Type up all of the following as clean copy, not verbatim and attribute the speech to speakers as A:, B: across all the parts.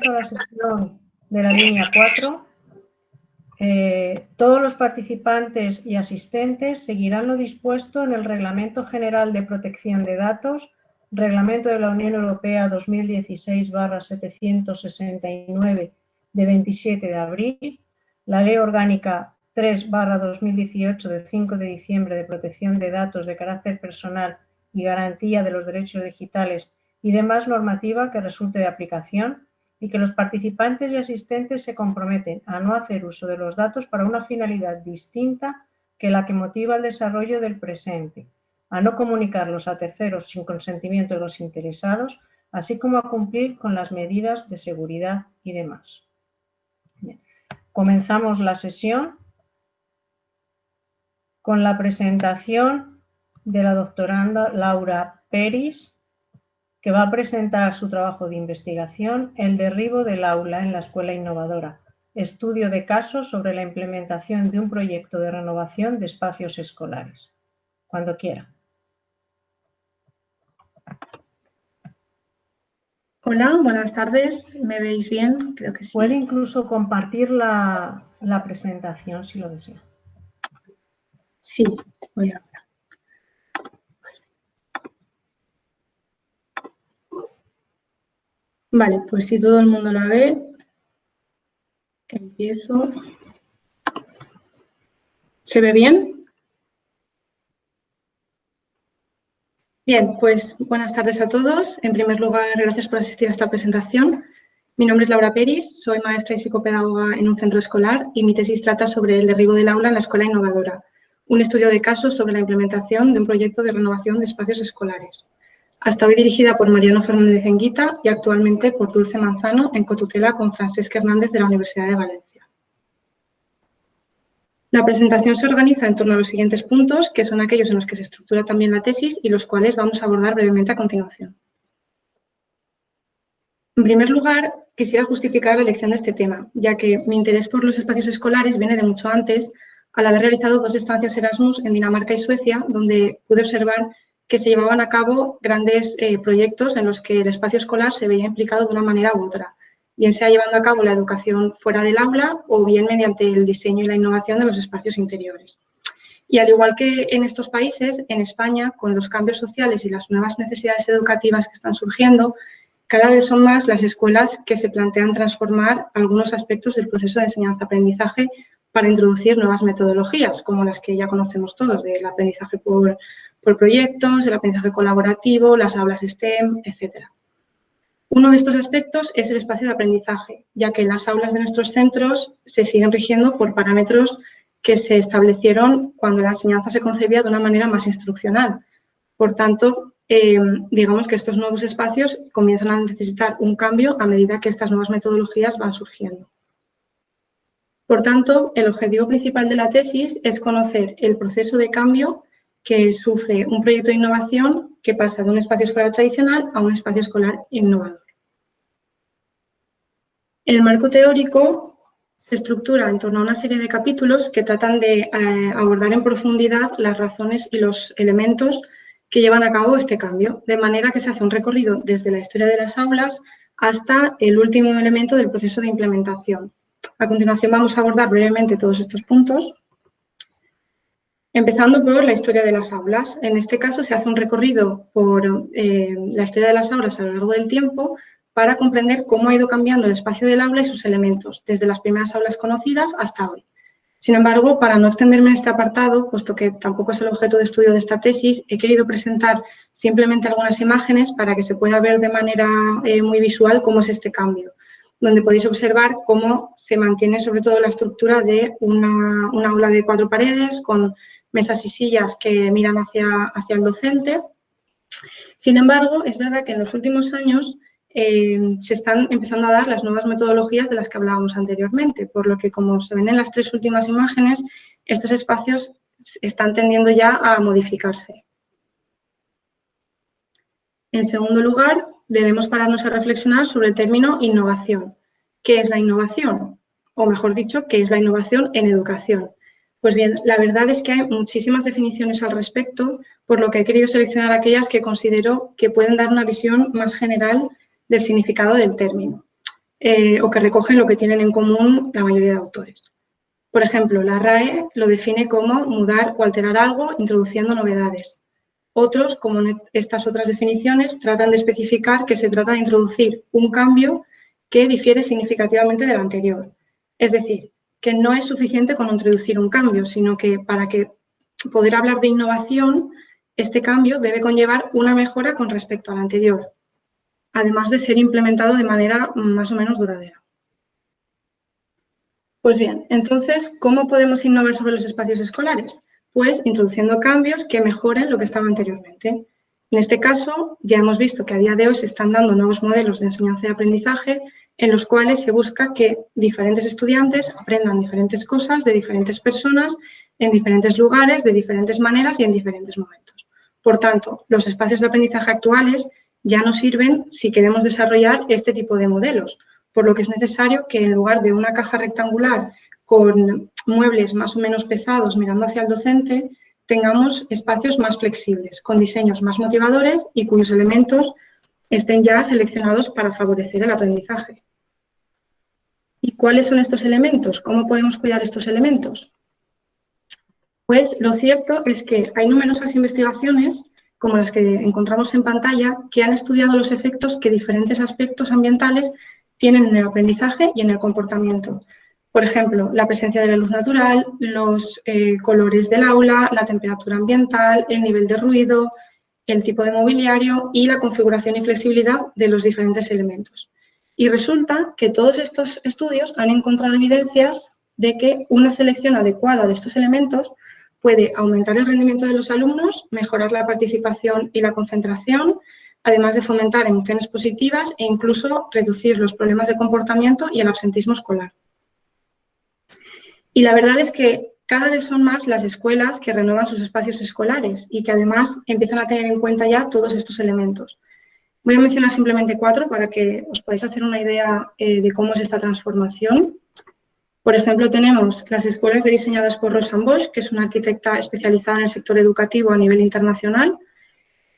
A: comienzo la sesión de la línea 4. Todos los participantes y asistentes seguirán lo dispuesto en el Reglamento General de Protección de Datos, Reglamento de la Unión Europea 2016/769 de 27 de abril, la Ley Orgánica 3/2018 de 5 de diciembre de Protección de Datos de carácter personal y garantía de los derechos digitales y demás normativa que resulte de aplicación, y que los participantes y asistentes se comprometen a no hacer uso de los datos para una finalidad distinta que la que motiva el desarrollo del presente, a no comunicarlos a terceros sin consentimiento de los interesados, así como a cumplir con las medidas de seguridad y demás. Bien. Comenzamos la sesión con la presentación de la doctoranda Laura Peris, que va a presentar su trabajo de investigación, El derribo del aula en la escuela innovadora, estudio de casos sobre la implementación de un proyecto de renovación de espacios escolares. Cuando quiera.
B: Hola, buenas tardes. ¿Me veis bien? Creo que sí.
A: Puede incluso compartir la presentación si lo desea.
B: Sí, voy a ver. Vale, pues si todo el mundo la ve, empiezo. ¿Se ve bien? Bien, pues buenas tardes a todos. En primer lugar, gracias por asistir a esta presentación. Mi nombre es Laura Peris, soy maestra y psicopedagoga en un centro escolar y mi tesis trata sobre el derribo del aula en la escuela innovadora, un estudio de casos sobre la implementación de un proyecto de renovación de espacios escolares. Hasta hoy dirigida por Mariano Fernández Enguita y actualmente por Dulce Manzano en cotutela con Francesc Hernández de la Universidad de Valencia. La presentación se organiza en torno a los siguientes puntos, que son aquellos en los que se estructura también la tesis y los cuales vamos a abordar brevemente a continuación. En primer lugar, quisiera justificar la elección de este tema, ya que mi interés por los espacios escolares viene de mucho antes, al haber realizado 2 estancias Erasmus en Dinamarca y Suecia, donde pude observar que se llevaban a cabo grandes proyectos en los que el espacio escolar se veía implicado de una manera u otra, bien sea llevando a cabo la educación fuera del aula o bien mediante el diseño y la innovación de los espacios interiores. Y al igual que en estos países, en España, con los cambios sociales y las nuevas necesidades educativas que están surgiendo, cada vez son más las escuelas que se plantean transformar algunos aspectos del proceso de enseñanza-aprendizaje para introducir nuevas metodologías, como las que ya conocemos todos, del aprendizaje por proyectos, el aprendizaje colaborativo, las aulas STEM, etc. Uno de estos aspectos es el espacio de aprendizaje, ya que las aulas de nuestros centros se siguen rigiendo por parámetros que se establecieron cuando la enseñanza se concebía de una manera más instruccional. Por tanto, digamos que estos nuevos espacios comienzan a necesitar un cambio a medida que estas nuevas metodologías van surgiendo. Por tanto, el objetivo principal de la tesis es conocer el proceso de cambio que sufre un proyecto de innovación que pasa de un espacio escolar tradicional a un espacio escolar innovador. El marco teórico se estructura en torno a una serie de capítulos que tratan de abordar en profundidad las razones y los elementos que llevan a cabo este cambio, de manera que se hace un recorrido desde la historia de las aulas hasta el último elemento del proceso de implementación. A continuación vamos a abordar brevemente todos estos puntos, empezando por la historia de las aulas. En este caso se hace un recorrido por la historia de las aulas a lo largo del tiempo para comprender cómo ha ido cambiando el espacio del aula y sus elementos, desde las primeras aulas conocidas hasta hoy. Sin embargo, para no extenderme en este apartado, puesto que tampoco es el objeto de estudio de esta tesis, he querido presentar simplemente algunas imágenes para que se pueda ver de manera muy visual cómo es este cambio, donde podéis observar cómo se mantiene sobre todo la estructura de una aula de 4 paredes con mesas y sillas que miran hacia el docente. Sin embargo, es verdad que en los últimos años se están empezando a dar las nuevas metodologías de las que hablábamos anteriormente, por lo que, como se ven en las 3 últimas imágenes, estos espacios están tendiendo ya a modificarse. En segundo lugar, debemos pararnos a reflexionar sobre el término innovación. ¿Qué es la innovación? O mejor dicho, ¿qué es la innovación en educación? Pues bien, la verdad es que hay muchísimas definiciones al respecto, por lo que he querido seleccionar aquellas que considero que pueden dar una visión más general del significado del término. o que recogen lo que tienen en común la mayoría de autores. Por ejemplo, la RAE lo define como mudar o alterar algo introduciendo novedades. Otros, como en estas otras definiciones, tratan de especificar que se trata de introducir un cambio que difiere significativamente del anterior. Es decir, que no es suficiente con introducir un cambio, sino que para que poder hablar de innovación, este cambio debe conllevar una mejora con respecto al anterior, además de ser implementado de manera más o menos duradera. Pues bien, entonces, ¿cómo podemos innovar sobre los espacios escolares? Pues introduciendo cambios que mejoren lo que estaba anteriormente. En este caso, ya hemos visto que a día de hoy se están dando nuevos modelos de enseñanza y aprendizaje en los cuales se busca que diferentes estudiantes aprendan diferentes cosas de diferentes personas, en diferentes lugares, de diferentes maneras y en diferentes momentos. Por tanto, los espacios de aprendizaje actuales ya no sirven si queremos desarrollar este tipo de modelos, por lo que es necesario que en lugar de una caja rectangular con muebles más o menos pesados mirando hacia el docente, tengamos espacios más flexibles, con diseños más motivadores y cuyos elementos estén ya seleccionados para favorecer el aprendizaje. ¿Y cuáles son estos elementos? ¿Cómo podemos cuidar estos elementos? Pues lo cierto es que hay numerosas investigaciones, como las que encontramos en pantalla, que han estudiado los efectos que diferentes aspectos ambientales tienen en el aprendizaje y en el comportamiento. Por ejemplo, la presencia de la luz natural, los colores del aula, la temperatura ambiental, el nivel de ruido, el tipo de mobiliario y la configuración y flexibilidad de los diferentes elementos. Y resulta que todos estos estudios han encontrado evidencias de que una selección adecuada de estos elementos puede aumentar el rendimiento de los alumnos, mejorar la participación y la concentración, además de fomentar emociones positivas e incluso reducir los problemas de comportamiento y el absentismo escolar. Y la verdad es que cada vez son más las escuelas que renuevan sus espacios escolares y que además empiezan a tener en cuenta ya todos estos elementos. Voy a mencionar simplemente 4 para que os podáis hacer una idea de cómo es esta transformación. Por ejemplo, tenemos las escuelas rediseñadas por Rosa Bosch, que es una arquitecta especializada en el sector educativo a nivel internacional.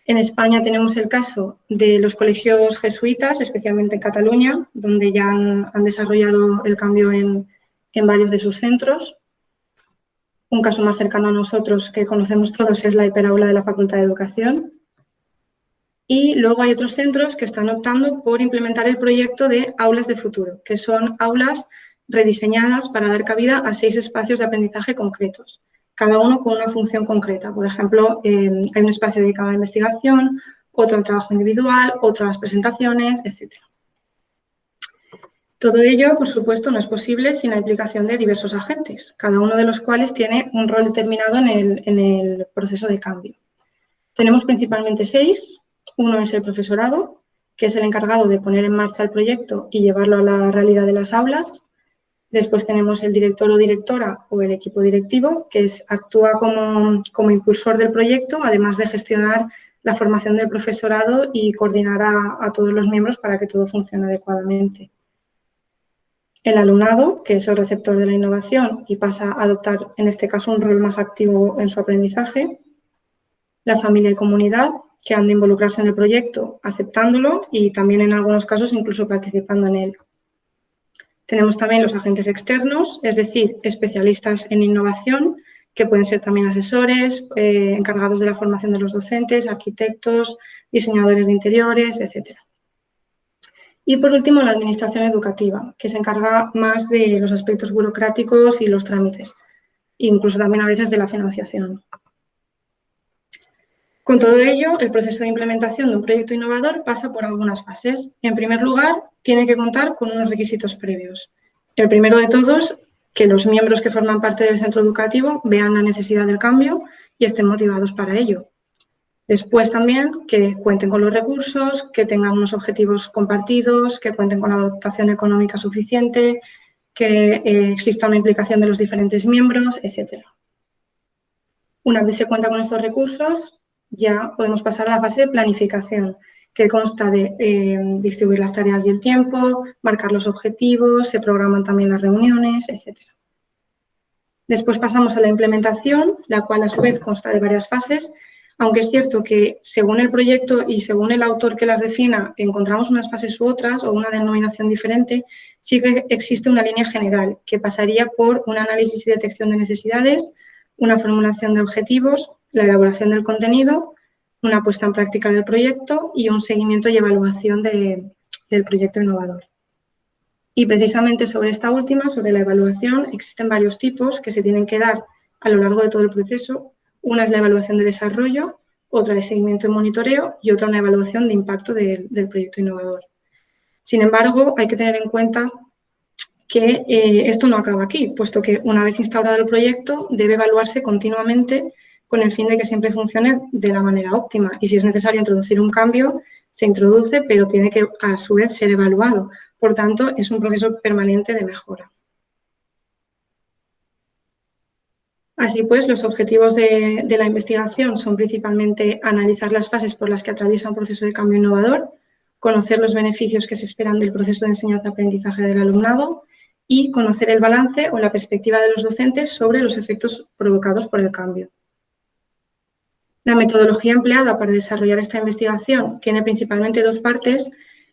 B: En España tenemos el caso de los colegios jesuitas, especialmente en Cataluña, donde ya han desarrollado el cambio en varios de sus centros. Un caso más cercano a nosotros que conocemos todos es la hiperaula de la Facultad de Educación. Y luego hay otros centros que están optando por implementar el proyecto de aulas de futuro, que son aulas rediseñadas para dar cabida a 6 espacios de aprendizaje concretos, cada uno con una función concreta. Por ejemplo, hay un espacio dedicado a la investigación, otro al trabajo individual, otro a las presentaciones, etc. Todo ello, por supuesto, no es posible sin la implicación de diversos agentes, cada uno de los cuales tiene un rol determinado en el proceso de cambio. Tenemos principalmente 6. Uno es el profesorado, que es el encargado de poner en marcha el proyecto y llevarlo a la realidad de las aulas. Después tenemos el director o directora o el equipo directivo, que actúa como impulsor del proyecto, además de gestionar la formación del profesorado y coordinar a todos los miembros para que todo funcione adecuadamente. El alumnado, que es el receptor de la innovación y pasa a adoptar, en este caso, un rol más activo en su aprendizaje. La familia y comunidad, que han de involucrarse en el proyecto, aceptándolo y también en algunos casos incluso participando en él. Tenemos también los agentes externos, es decir, especialistas en innovación, que pueden ser también asesores, encargados de la formación de los docentes, arquitectos, diseñadores de interiores, etc. Y por último, la administración educativa, que se encarga más de los aspectos burocráticos y los trámites, incluso también a veces de la financiación. Con todo ello, el proceso de implementación de un proyecto innovador pasa por algunas fases. En primer lugar, tiene que contar con unos requisitos previos. El primero de todos, que los miembros que forman parte del centro educativo vean la necesidad del cambio y estén motivados para ello. Después también que cuenten con los recursos, que tengan unos objetivos compartidos, que cuenten con la dotación económica suficiente, que exista una implicación de los diferentes miembros, etc. Una vez se cuenta con estos recursos, ya podemos pasar a la fase de planificación, que consta de distribuir las tareas y el tiempo, marcar los objetivos, se programan también las reuniones, etc. Después pasamos a la implementación, la cual a su vez consta de varias fases. Aunque es cierto que según el proyecto y según el autor que las defina, encontramos unas fases u otras o una denominación diferente, sí que existe una línea general que pasaría por un análisis y detección de necesidades, una formulación de objetivos, la elaboración del contenido, una puesta en práctica del proyecto y un seguimiento y evaluación del proyecto innovador. Y precisamente sobre esta última, sobre la evaluación, existen varios tipos que se tienen que dar a lo largo de todo el proceso. Una es la evaluación de desarrollo, otra de seguimiento y monitoreo y otra una evaluación de impacto del proyecto innovador. Sin embargo, hay que tener en cuenta que esto no acaba aquí, puesto que una vez instaurado el proyecto debe evaluarse continuamente con el fin de que siempre funcione de la manera óptima. Y si es necesario introducir un cambio, se introduce, pero tiene que a su vez ser evaluado. Por tanto, es un proceso permanente de mejora. Así pues, los objetivos de la investigación son principalmente analizar las fases por las que atraviesa un proceso de cambio innovador, conocer los beneficios que se esperan del proceso de enseñanza-aprendizaje del alumnado y conocer el balance o la perspectiva de los docentes sobre los efectos provocados por el cambio. La metodología empleada para desarrollar esta investigación tiene principalmente dos partes.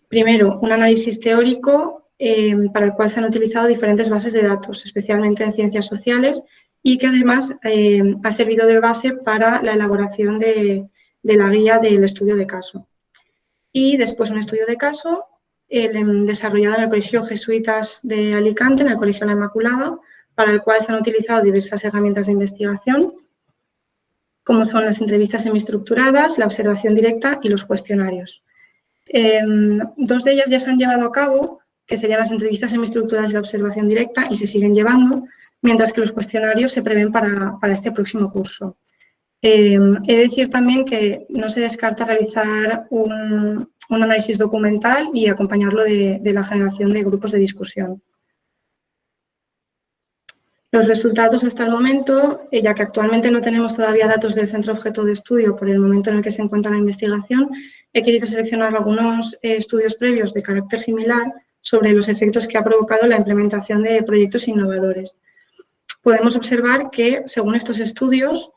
B: Primero, un análisis teórico para el cual se han utilizado diferentes bases de datos, especialmente en ciencias sociales, y que además ha servido de base para la elaboración de la guía del estudio de caso. Y después un estudio de caso desarrollado en el Colegio Jesuitas de Alicante, en el Colegio La Inmaculada, para el cual se han utilizado diversas herramientas de investigación, como son las entrevistas semiestructuradas, la observación directa y los cuestionarios. Dos de ellas ya se han llevado a cabo, que serían las entrevistas semiestructuradas y la observación directa, y se siguen llevando, mientras que los cuestionarios se prevén para este próximo curso. He de decir también que no se descarta realizar un análisis documental y acompañarlo de la generación de grupos de discusión. Los resultados hasta el momento, ya que actualmente no tenemos todavía datos del centro objeto de estudio por el momento en el que se encuentra la investigación, he querido seleccionar algunos estudios previos de carácter similar sobre los efectos que ha provocado la implementación de proyectos innovadores. Podemos observar que, según estos estudios,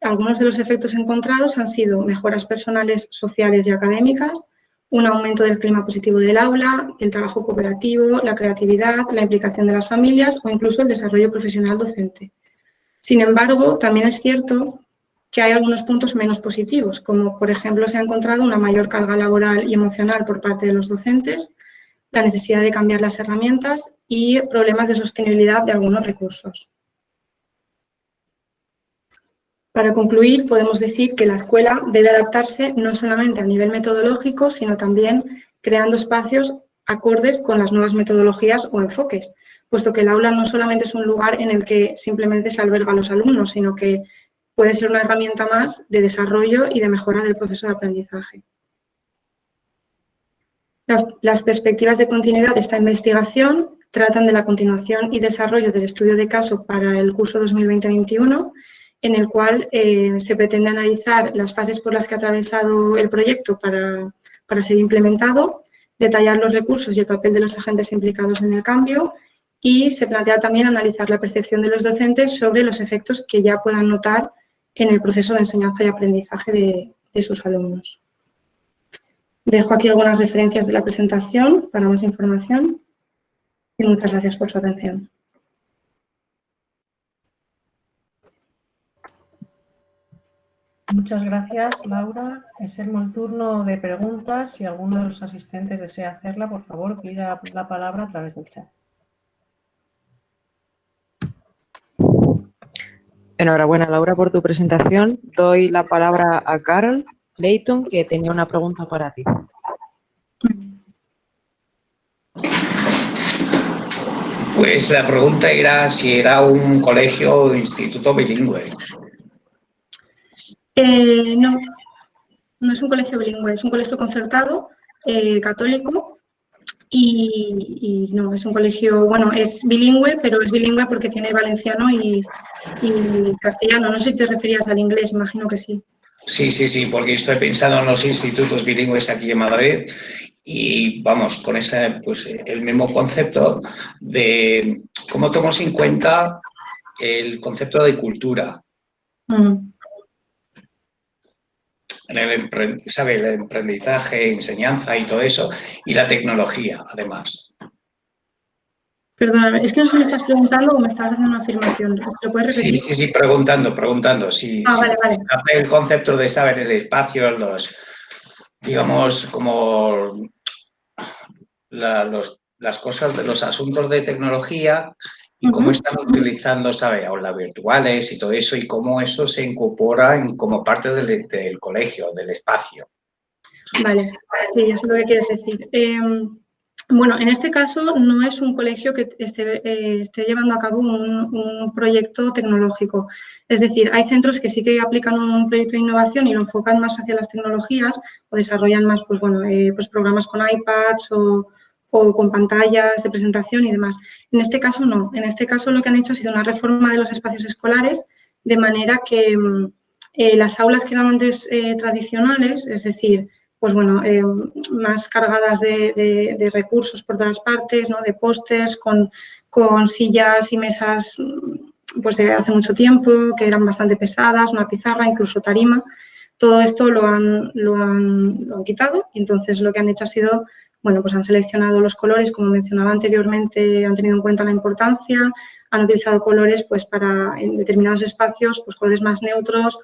B: algunos de los efectos encontrados han sido mejoras personales, sociales y académicas, un aumento del clima positivo del aula, el trabajo cooperativo, la creatividad, la implicación de las familias o incluso el desarrollo profesional docente. Sin embargo, también es cierto que hay algunos puntos menos positivos, como por ejemplo se ha encontrado una mayor carga laboral y emocional por parte de los docentes, la necesidad de cambiar las herramientas y problemas de sostenibilidad de algunos recursos. Para concluir, podemos decir que la escuela debe adaptarse no solamente a nivel metodológico, sino también creando espacios acordes con las nuevas metodologías o enfoques, puesto que el aula no solamente es un lugar en el que simplemente se alberga a los alumnos, sino que puede ser una herramienta más de desarrollo y de mejora del proceso de aprendizaje. Las perspectivas de continuidad de esta investigación tratan de la continuación y desarrollo del estudio de caso para el curso 2020-21, en el cual se pretende analizar las fases por las que ha atravesado el proyecto para ser implementado, detallar los recursos y el papel de los agentes implicados en el cambio y se plantea también analizar la percepción de los docentes sobre los efectos que ya puedan notar en el proceso de enseñanza y aprendizaje de sus alumnos. Dejo aquí algunas referencias de la presentación para más información y muchas gracias por su atención.
A: Muchas gracias, Laura. Es el turno de preguntas. Si alguno de los asistentes desea hacerla, por favor, pida la palabra a través del chat.
C: Enhorabuena, Laura, por tu presentación. Doy la palabra a Carol Leighton, que tenía una pregunta para ti.
D: Pues la pregunta era si era un colegio o instituto bilingüe.
B: No es un colegio bilingüe, es un colegio concertado, católico, y no, es un colegio, bueno, es bilingüe, pero es bilingüe porque tiene valenciano y castellano. No sé si te referías al inglés, imagino que sí.
D: Sí, porque estoy pensando en los institutos bilingües aquí en Madrid y vamos, con ese, pues, el mismo concepto de cómo tomamos en cuenta el concepto de cultura. ¿sabe? El emprendizaje, enseñanza y todo eso, y la tecnología, además.
B: Perdóname, es que no sé si me estás preguntando o me estás haciendo una afirmación. ¿Lo puedes repetir?
D: Sí, preguntando. Si
B: Vale.
D: el concepto de saber el espacio, digamos, como las cosas de los asuntos de tecnología y cómo están utilizando, ¿sabe? Aulas virtuales y todo eso, y cómo eso se incorpora como parte del colegio, del espacio.
B: Vale, sí, ya sé lo que quieres decir. Bueno, en este caso no es un colegio que esté llevando a cabo un proyecto tecnológico. Es decir, hay centros que sí que aplican un proyecto de innovación y lo enfocan más hacia las tecnologías o desarrollan más pues programas con iPads o con pantallas de presentación y demás. En este caso no. En este caso lo que han hecho ha sido una reforma de los espacios escolares de manera que las aulas que eran antes tradicionales, es decir, pues bueno, más cargadas de recursos por todas partes, ¿no? De pósters, con sillas y mesas pues de hace mucho tiempo, que eran bastante pesadas, una pizarra, incluso tarima. Todo esto lo han quitado y entonces lo que han hecho ha sido, bueno, pues han seleccionado los colores, como mencionaba anteriormente, han tenido en cuenta la importancia, han utilizado colores pues para en determinados espacios, pues colores más neutros,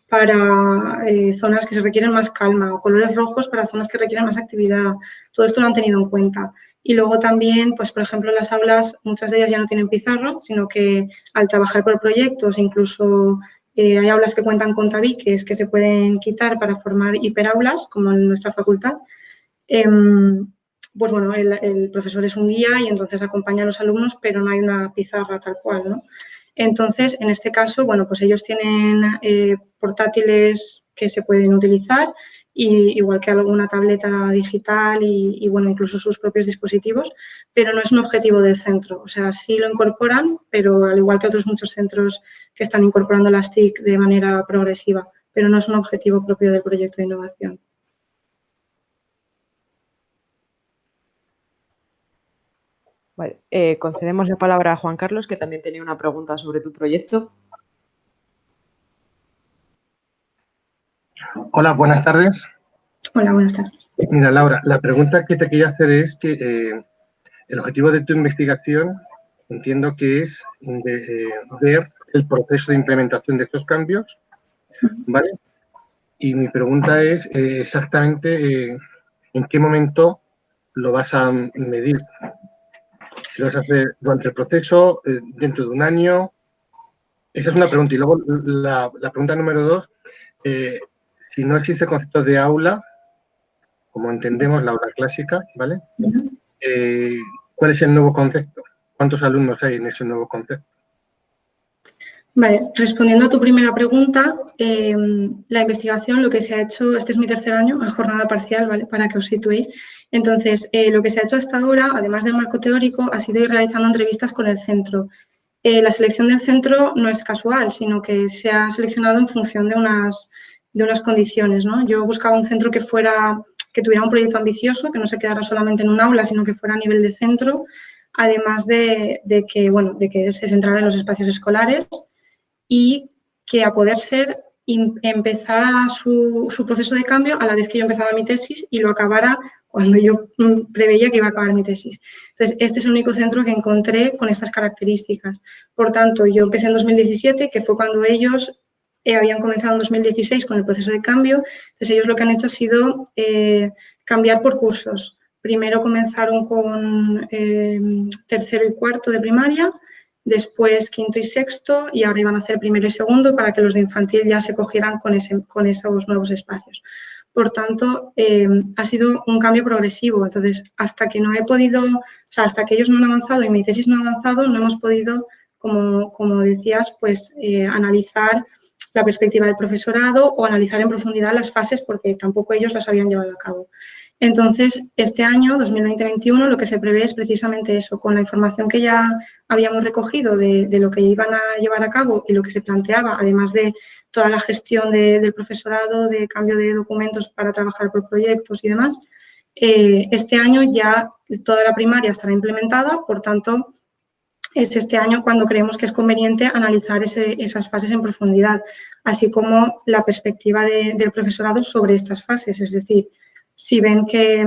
B: para zonas que se requieren más calma o colores rojos para zonas que requieren más actividad. Todo esto lo han tenido en cuenta. Y luego también, pues por ejemplo, las aulas, muchas de ellas ya no tienen pizarra, sino que al trabajar por proyectos, incluso hay aulas que cuentan con tabiques que se pueden quitar para formar hiperaulas, como en nuestra facultad. Pues bueno, el profesor es un guía y entonces acompaña a los alumnos, pero no hay una pizarra tal cual, ¿no? Entonces, en este caso, bueno, pues ellos tienen portátiles que se pueden utilizar, y igual que alguna tableta digital y, bueno, incluso sus propios dispositivos, pero no es un objetivo del centro. O sea, sí lo incorporan, pero al igual que otros muchos centros que están incorporando las TIC de manera progresiva, pero no es un objetivo propio del proyecto de innovación.
C: Vale, concedemos la palabra a Juan Carlos, que también tenía una pregunta sobre tu proyecto.
E: Hola, buenas tardes.
B: Hola, buenas tardes.
E: Mira, Laura, la pregunta que te quería hacer es que el objetivo de tu investigación entiendo que es ver el proceso de implementación de estos cambios, ¿vale? Y mi pregunta es exactamente en qué momento lo vas a medir. Si lo vas a hacer durante el proceso, dentro de un año. Esa es una pregunta. Y luego la pregunta número 2, si no existe el concepto de aula, como entendemos la aula clásica, ¿vale? ¿Cuál es el nuevo concepto? ¿Cuántos alumnos hay en ese nuevo concepto?
B: Vale, respondiendo a tu primera pregunta, la investigación, lo que se ha hecho, este es mi tercer año en jornada parcial, ¿vale? Para que os situéis. Entonces, lo que se ha hecho hasta ahora, además del marco teórico, ha sido ir realizando entrevistas con el centro. La selección del centro no es casual, sino que se ha seleccionado en función de unas condiciones, ¿no? Yo buscaba un centro que tuviera un proyecto ambicioso, que no se quedara solamente en un aula, sino que fuera a nivel de centro, además de que se centrara en los espacios escolares, y que a poder ser empezara su proceso de cambio a la vez que yo empezaba mi tesis y lo acabara cuando yo preveía que iba a acabar mi tesis. Entonces, este es el único centro que encontré con estas características. Por tanto, yo empecé en 2017, que fue cuando ellos habían comenzado en 2016 con el proceso de cambio. Entonces, ellos lo que han hecho ha sido cambiar por cursos. Primero comenzaron con tercero y cuarto de primaria, después quinto y sexto, y ahora iban a hacer primero y segundo para que los de infantil ya se cogieran con esos nuevos espacios. Por tanto, ha sido un cambio progresivo. Entonces, hasta que hasta que ellos no han avanzado y mi tesis no ha avanzado, no hemos podido, como decías, pues analizar la perspectiva del profesorado o analizar en profundidad las fases, porque tampoco ellos las habían llevado a cabo. Entonces, este año, 2020-21, lo que se prevé es precisamente eso, con la información que ya habíamos recogido de lo que iban a llevar a cabo y lo que se planteaba, además de toda la gestión del profesorado, de cambio de documentos para trabajar por proyectos y demás. Este año ya toda la primaria estará implementada, por tanto, es este año cuando creemos que es conveniente analizar esas fases en profundidad, así como la perspectiva del profesorado sobre estas fases. Es decir, si ven que,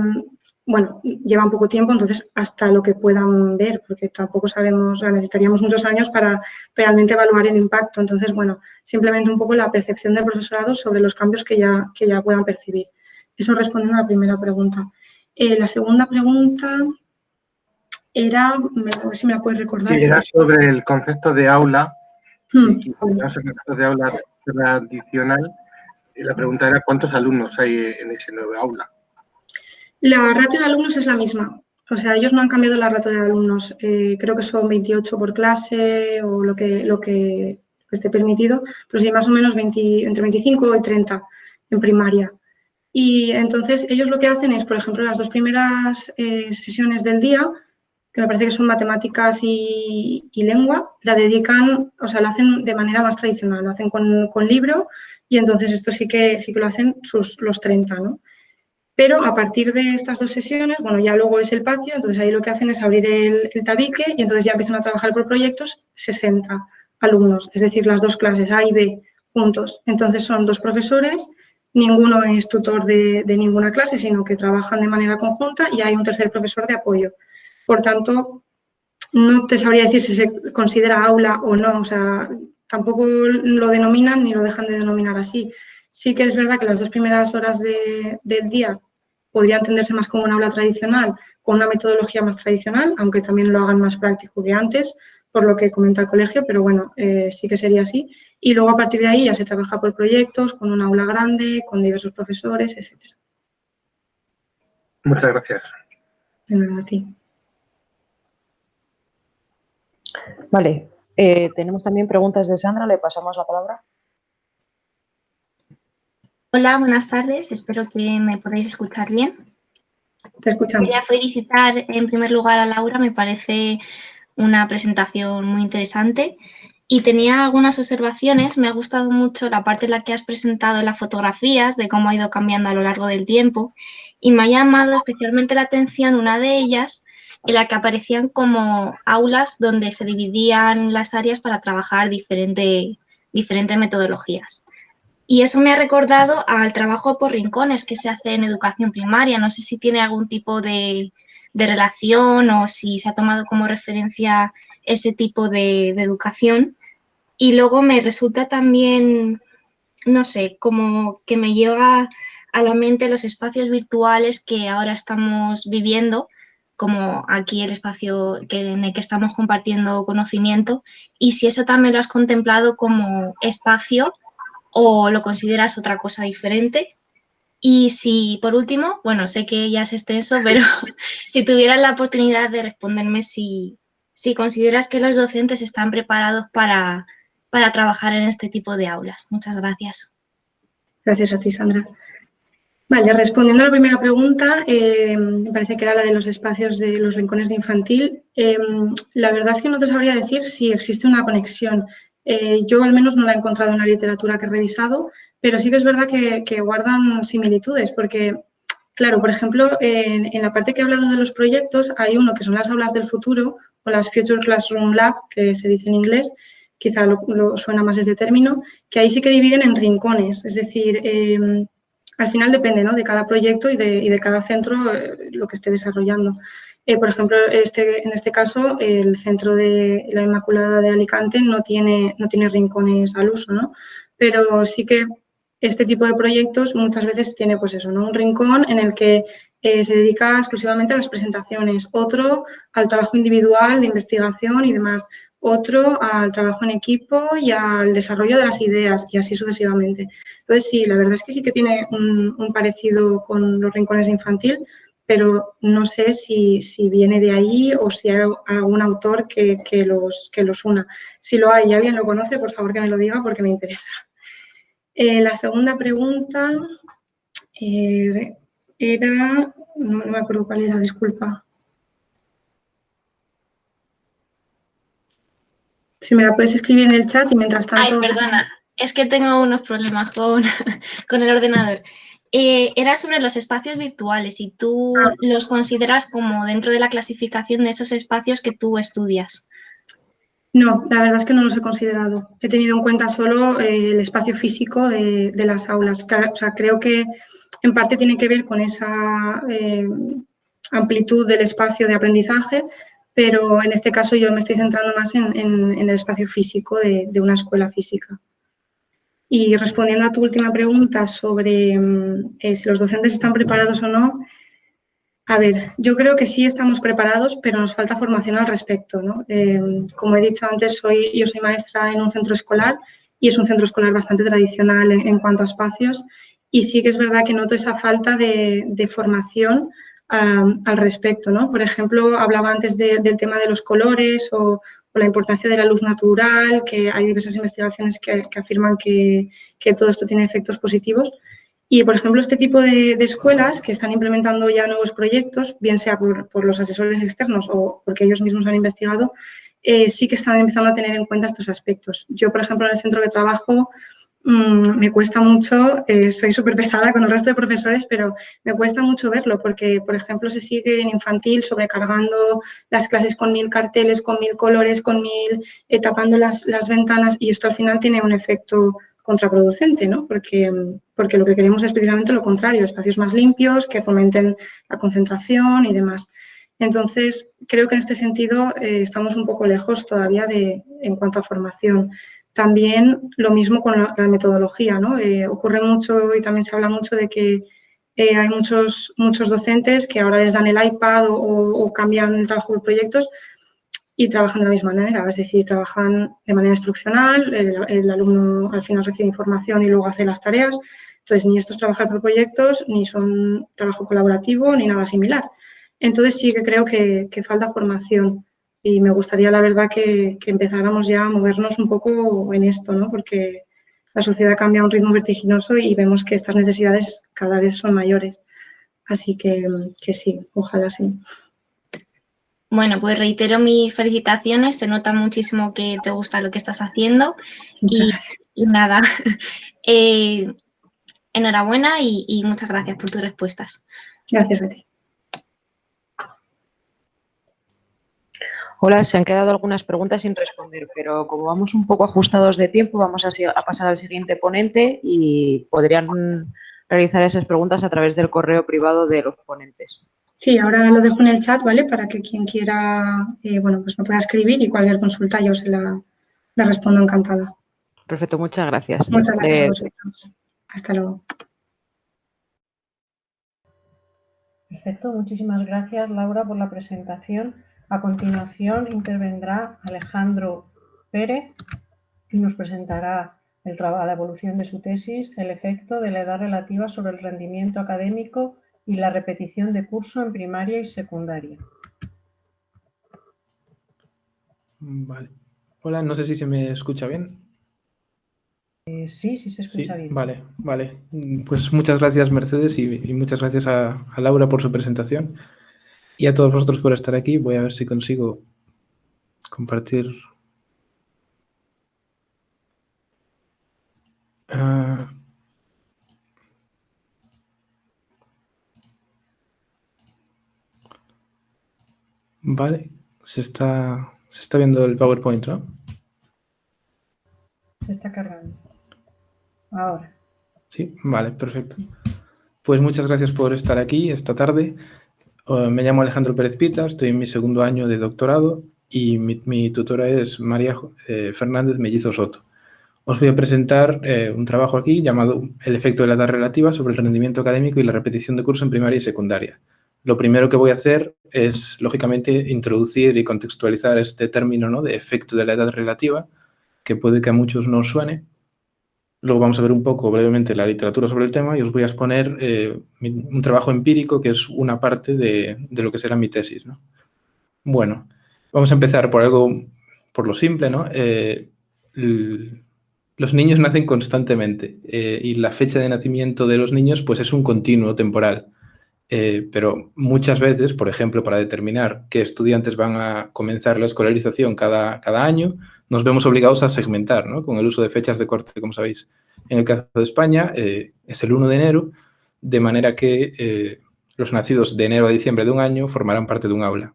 B: bueno, llevan poco tiempo, entonces hasta lo que puedan ver, porque tampoco sabemos, necesitaríamos muchos años para realmente evaluar el impacto. Entonces, bueno, simplemente un poco la percepción del profesorado sobre los cambios que ya puedan percibir. Eso respondiendo a la primera pregunta. La segunda pregunta era, a ver si me la puedes recordar.
E: Sí, era sobre el concepto de aula. Sí, el concepto de aula tradicional. Y la pregunta era ¿cuántos alumnos hay en ese nuevo aula?
B: La ratio de alumnos es la misma. O sea, ellos no han cambiado la ratio de alumnos. Creo que son 28 por clase o lo que esté permitido, pero sí más o menos entre 25 y 30 en primaria. Y entonces ellos lo que hacen es, por ejemplo, las 2 primeras sesiones del día, que me parece que son matemáticas y lengua, la dedican, o sea, lo hacen de manera más tradicional, lo hacen con libro y entonces esto sí que lo hacen los 30, ¿no? Pero a partir de estas 2 sesiones, bueno, ya luego es el patio, entonces ahí lo que hacen es abrir el tabique y entonces ya empiezan a trabajar por proyectos 60 alumnos, es decir, las 2 clases A y B juntos. Entonces son 2 profesores, ninguno es tutor de ninguna clase, sino que trabajan de manera conjunta y hay un tercer profesor de apoyo. Por tanto, no te sabría decir si se considera aula o no, o sea, tampoco lo denominan ni lo dejan de denominar así. Sí que es verdad que las 2 primeras horas del día podría entenderse más como un aula tradicional, con una metodología más tradicional, aunque también lo hagan más práctico que antes, por lo que comenta el colegio, pero bueno, sí que sería así. Y luego a partir de ahí ya se trabaja por proyectos, con un aula grande, con diversos profesores, etc.
E: Muchas gracias.
B: De nada, a ti.
C: Vale, tenemos también preguntas de Sandra, le pasamos la palabra.
F: Hola, buenas tardes, espero que me podáis escuchar bien.
B: Te escuchamos.
F: Quería felicitar en primer lugar a Laura, me parece una presentación muy interesante y tenía algunas observaciones. Me ha gustado mucho la parte en la que has presentado las fotografías de cómo ha ido cambiando a lo largo del tiempo y me ha llamado especialmente la atención una de ellas en la que aparecían como aulas donde se dividían las áreas para trabajar diferentes metodologías. Y eso me ha recordado al trabajo por rincones que se hace en educación primaria. No sé si tiene algún tipo de relación o si se ha tomado como referencia ese tipo de educación. Y luego me resulta también, no sé, como que me lleva a la mente los espacios virtuales que ahora estamos viviendo, como aquí el espacio en el que estamos compartiendo conocimiento, y si eso también lo has contemplado como espacio o lo consideras otra cosa diferente. Y si, por último, bueno, sé que ya es extenso, pero si tuvieras la oportunidad de responderme si consideras que los docentes están preparados para trabajar en este tipo de aulas. Muchas gracias.
B: Gracias a ti, Sandra. Vale, respondiendo a la primera pregunta, me parece que era la de los espacios de los rincones de infantil. La verdad es que no te sabría decir si existe una conexión. Yo al menos no la he encontrado en la literatura que he revisado, pero sí que es verdad que guardan similitudes, porque, claro, por ejemplo, en la parte que he hablado de los proyectos, hay uno que son las aulas del futuro o las Future Classroom Lab, que se dice en inglés, quizá lo suena más ese término, que ahí sí que dividen en rincones, es decir, al final depende, ¿no?, de cada proyecto y de cada centro lo que esté desarrollando. Por ejemplo, en este caso, el centro de la Inmaculada de Alicante no tiene rincones al uso, ¿no? Pero sí que este tipo de proyectos muchas veces tiene, pues eso, ¿no?, un rincón en el que se dedica exclusivamente a las presentaciones, otro al trabajo individual de investigación y demás, otro al trabajo en equipo y al desarrollo de las ideas y así sucesivamente. Entonces, sí, la verdad es que sí que tiene un parecido con los rincones de infantil, pero no sé si viene de ahí o si hay algún autor que los una. Si lo hay y alguien lo conoce, por favor que me lo diga porque me interesa. La segunda pregunta era, no me acuerdo cuál era, disculpa. Si me la puedes escribir en el chat y mientras tanto...
F: Ay, perdona, es que tengo unos problemas con el ordenador. Era sobre los espacios virtuales y tú los consideras como dentro de la clasificación de esos espacios que tú estudias.
B: No, la verdad es que no los he considerado. He tenido en cuenta solo el espacio físico de las aulas. O sea, creo que en parte tiene que ver con esa amplitud del espacio de aprendizaje, pero en este caso yo me estoy centrando más en el espacio físico de una escuela física. Y respondiendo a tu última pregunta sobre si los docentes están preparados o no, a ver, yo creo que sí estamos preparados, pero nos falta formación al respecto, ¿no? Como he dicho antes, yo soy maestra en un centro escolar y es un centro escolar bastante tradicional en cuanto a espacios y sí que es verdad que noto esa falta de formación al respecto, ¿no? Por ejemplo, hablaba antes del tema de los colores o la importancia de la luz natural, que hay diversas investigaciones que afirman que todo esto tiene efectos positivos. Y, por ejemplo, este tipo de escuelas que están implementando ya nuevos proyectos, bien sea por los asesores externos o porque ellos mismos han investigado, sí que están empezando a tener en cuenta estos aspectos. Yo, por ejemplo, en el centro de trabajo me cuesta mucho, soy súper pesada con el resto de profesores, pero me cuesta mucho verlo porque, por ejemplo, se sigue en infantil sobrecargando las clases con 1000 carteles, con 1000 colores, con 1000, tapando las ventanas y esto al final tiene un efecto contraproducente, ¿no? Porque lo que queremos es precisamente lo contrario, espacios más limpios, que fomenten la concentración y demás. Entonces, creo que en este sentido estamos un poco lejos todavía en cuanto a formación. También lo mismo con la metodología, ¿no? Ocurre mucho y también se habla mucho de que hay muchos docentes que ahora les dan el iPad o cambian el trabajo de proyectos y trabajan de la misma manera, es decir, trabajan de manera instruccional, el alumno al final recibe información y luego hace las tareas, entonces ni esto es trabajar por proyectos, ni son trabajo colaborativo, ni nada similar. Entonces sí que creo que falta formación y me gustaría la verdad que empezáramos ya a movernos un poco en esto, ¿no? Porque la sociedad cambia a un ritmo vertiginoso y vemos que estas necesidades cada vez son mayores. Así que sí, ojalá sí.
F: Bueno, pues reitero mis felicitaciones, se nota muchísimo que te gusta lo que estás haciendo y nada, enhorabuena y muchas gracias por tus respuestas.
B: Gracias a ti.
C: Hola, se han quedado algunas preguntas sin responder, pero como vamos un poco ajustados de tiempo, vamos a pasar al siguiente ponente y podrían realizar esas preguntas a través del correo privado de los ponentes.
B: Sí, ahora lo dejo en el chat, ¿vale? Para que quien quiera, bueno, pues me pueda escribir y cualquier consulta yo se la respondo encantada.
C: Perfecto, muchas gracias.
B: Muchas gracias a vosotros. Hasta luego.
A: Perfecto, muchísimas gracias, Laura, por la presentación. A continuación intervendrá Alejandro Pérez y nos presentará la evolución de su tesis, el efecto de la edad relativa sobre el rendimiento académico y la repetición de curso en primaria y secundaria.
G: Vale. Hola, no sé si se me escucha bien.
A: Sí, se escucha bien.
G: Vale. Pues muchas gracias, Mercedes, y muchas gracias a Laura por su presentación y a todos vosotros por estar aquí. Voy a ver si consigo compartir. Vale, se está viendo el PowerPoint, ¿no?
A: Se está cargando. Ahora.
G: Sí, vale, perfecto. Pues muchas gracias por estar aquí esta tarde. Me llamo Alejandro Pérez Pita, estoy en mi segundo año de doctorado y mi tutora es María Fernández Mellizo Soto. Os voy a presentar un trabajo aquí llamado El efecto de la edad relativa sobre el rendimiento académico y la repetición de curso en primaria y secundaria. Lo primero que voy a hacer es, lógicamente, introducir y contextualizar este término, ¿no?, de efecto de la edad relativa, que puede que a muchos no os suene. Luego vamos a ver un poco brevemente la literatura sobre el tema y os voy a exponer un trabajo empírico que es una parte de lo que será mi tesis, ¿no? Bueno, vamos a empezar por lo simple, ¿no? Los niños nacen constantemente y la fecha de nacimiento de los niños pues es un continuo temporal. Pero muchas veces, por ejemplo, para determinar qué estudiantes van a comenzar la escolarización cada año, nos vemos obligados a segmentar, ¿no?, con el uso de fechas de corte, como sabéis. En el caso de España es el 1 de enero, de manera que los nacidos de enero a diciembre de un año formarán parte de un aula.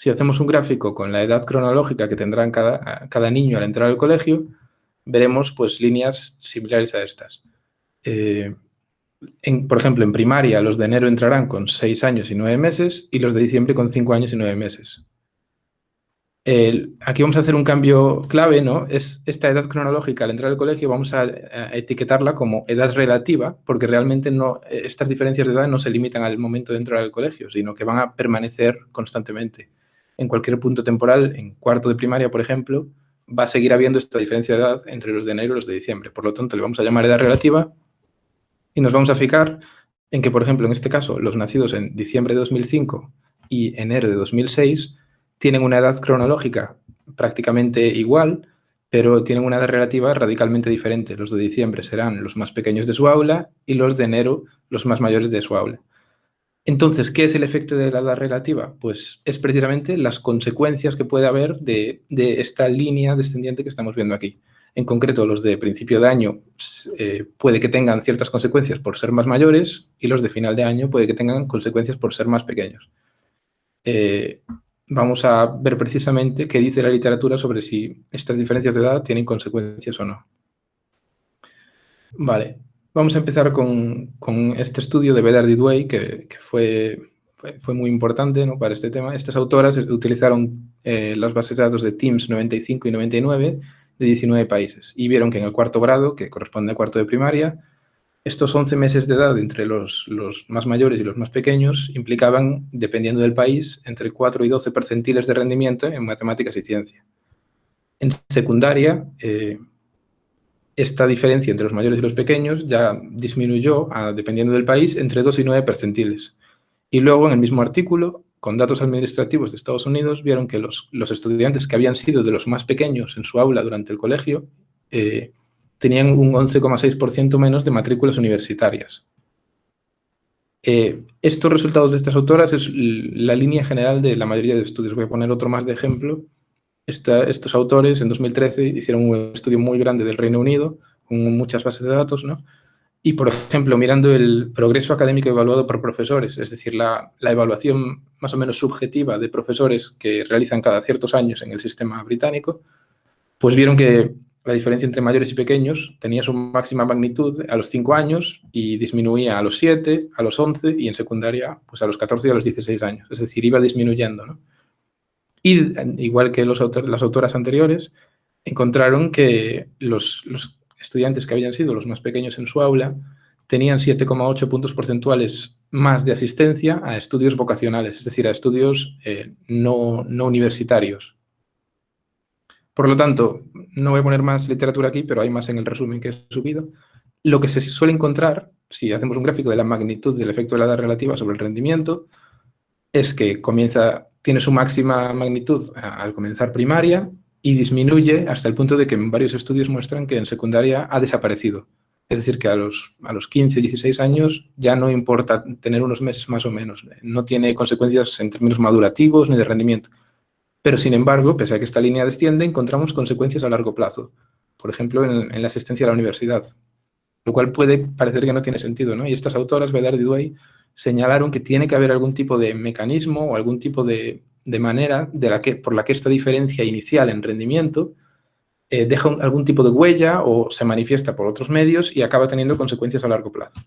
G: Si hacemos un gráfico con la edad cronológica que tendrán cada niño al entrar al colegio, veremos pues líneas similares a estas. Por ejemplo, en primaria los de enero entrarán con 6 años y 9 meses y los de diciembre con 5 años y 9 meses. Aquí vamos a hacer un cambio clave, ¿no? Es esta edad cronológica al entrar al colegio, vamos a etiquetarla como edad relativa, porque realmente estas diferencias de edad no se limitan al momento de entrar al colegio, sino que van a permanecer constantemente. En cualquier punto temporal, en cuarto de primaria, por ejemplo, va a seguir habiendo esta diferencia de edad entre los de enero y los de diciembre. Por lo tanto, le vamos a llamar edad relativa y nos vamos a fijar en que, por ejemplo, en este caso, los nacidos en diciembre de 2005 y enero de 2006 tienen una edad cronológica prácticamente igual, pero tienen una edad relativa radicalmente diferente. Los de diciembre serán los más pequeños de su aula y los de enero los más mayores de su aula. Entonces, ¿qué es el efecto de la edad relativa? Pues es precisamente las consecuencias que puede haber de esta línea descendiente que estamos viendo aquí. En concreto, los de principio de año puede que tengan ciertas consecuencias por ser más mayores y los de final de año puede que tengan consecuencias por ser más pequeños. Vamos a ver precisamente qué dice la literatura sobre si estas diferencias de edad tienen consecuencias o no. Vale, vamos a empezar con este estudio de Bedard y Dway, que fue muy importante, ¿no?, para este tema. Estas autoras utilizaron las bases de datos de TIMSS 95 y 99 de 19 países y vieron que en el cuarto grado, que corresponde al cuarto de primaria, estos 11 meses de edad entre los más mayores y los más pequeños implicaban, dependiendo del país, entre 4 y 12 percentiles de rendimiento en matemáticas y ciencia. En secundaria, esta diferencia entre los mayores y los pequeños ya disminuyó, dependiendo del país, entre 2 y 9 percentiles. Y luego, en el mismo artículo, con datos administrativos de Estados Unidos, vieron que los estudiantes que habían sido de los más pequeños en su aula durante el colegio tenían un 11,6% menos de matrículas universitarias. Estos resultados de estas autoras es la línea general de la mayoría de estudios. Voy a poner otro más de ejemplo. Estos autores en 2013 hicieron un estudio muy grande del Reino Unido con muchas bases de datos, ¿no? Y, por ejemplo, mirando el progreso académico evaluado por profesores, es decir, la evaluación más o menos subjetiva de profesores que realizan cada ciertos años en el sistema británico, pues vieron que la diferencia entre mayores y pequeños tenía su máxima magnitud a los 5 años y disminuía a los 7, a los 11 y en secundaria pues a los 14 y a los 16 años. Es decir, iba disminuyendo, ¿no? Y igual que las autoras anteriores, encontraron que los estudiantes que habían sido los más pequeños en su aula tenían 7,8 puntos porcentuales más de asistencia a estudios vocacionales, es decir, a estudios no universitarios. Por lo tanto, no voy a poner más literatura aquí, pero hay más en el resumen que he subido. Lo que se suele encontrar, si hacemos un gráfico de la magnitud del efecto de la edad relativa sobre el rendimiento, es que tiene su máxima magnitud al comenzar primaria y disminuye hasta el punto de que en varios estudios muestran que en secundaria ha desaparecido. Es decir, que a los 15, 16 años ya no importa tener unos meses más o menos. No tiene consecuencias en términos madurativos ni de rendimiento. Pero, sin embargo, pese a que esta línea desciende, encontramos consecuencias a largo plazo. Por ejemplo, en la asistencia a la universidad. Lo cual puede parecer que no tiene sentido, ¿no? Y estas autoras, Bedard y Dway, señalaron que tiene que haber algún tipo de mecanismo o algún tipo de manera por la que esta diferencia inicial en rendimiento deja algún tipo de huella o se manifiesta por otros medios y acaba teniendo consecuencias a largo plazo.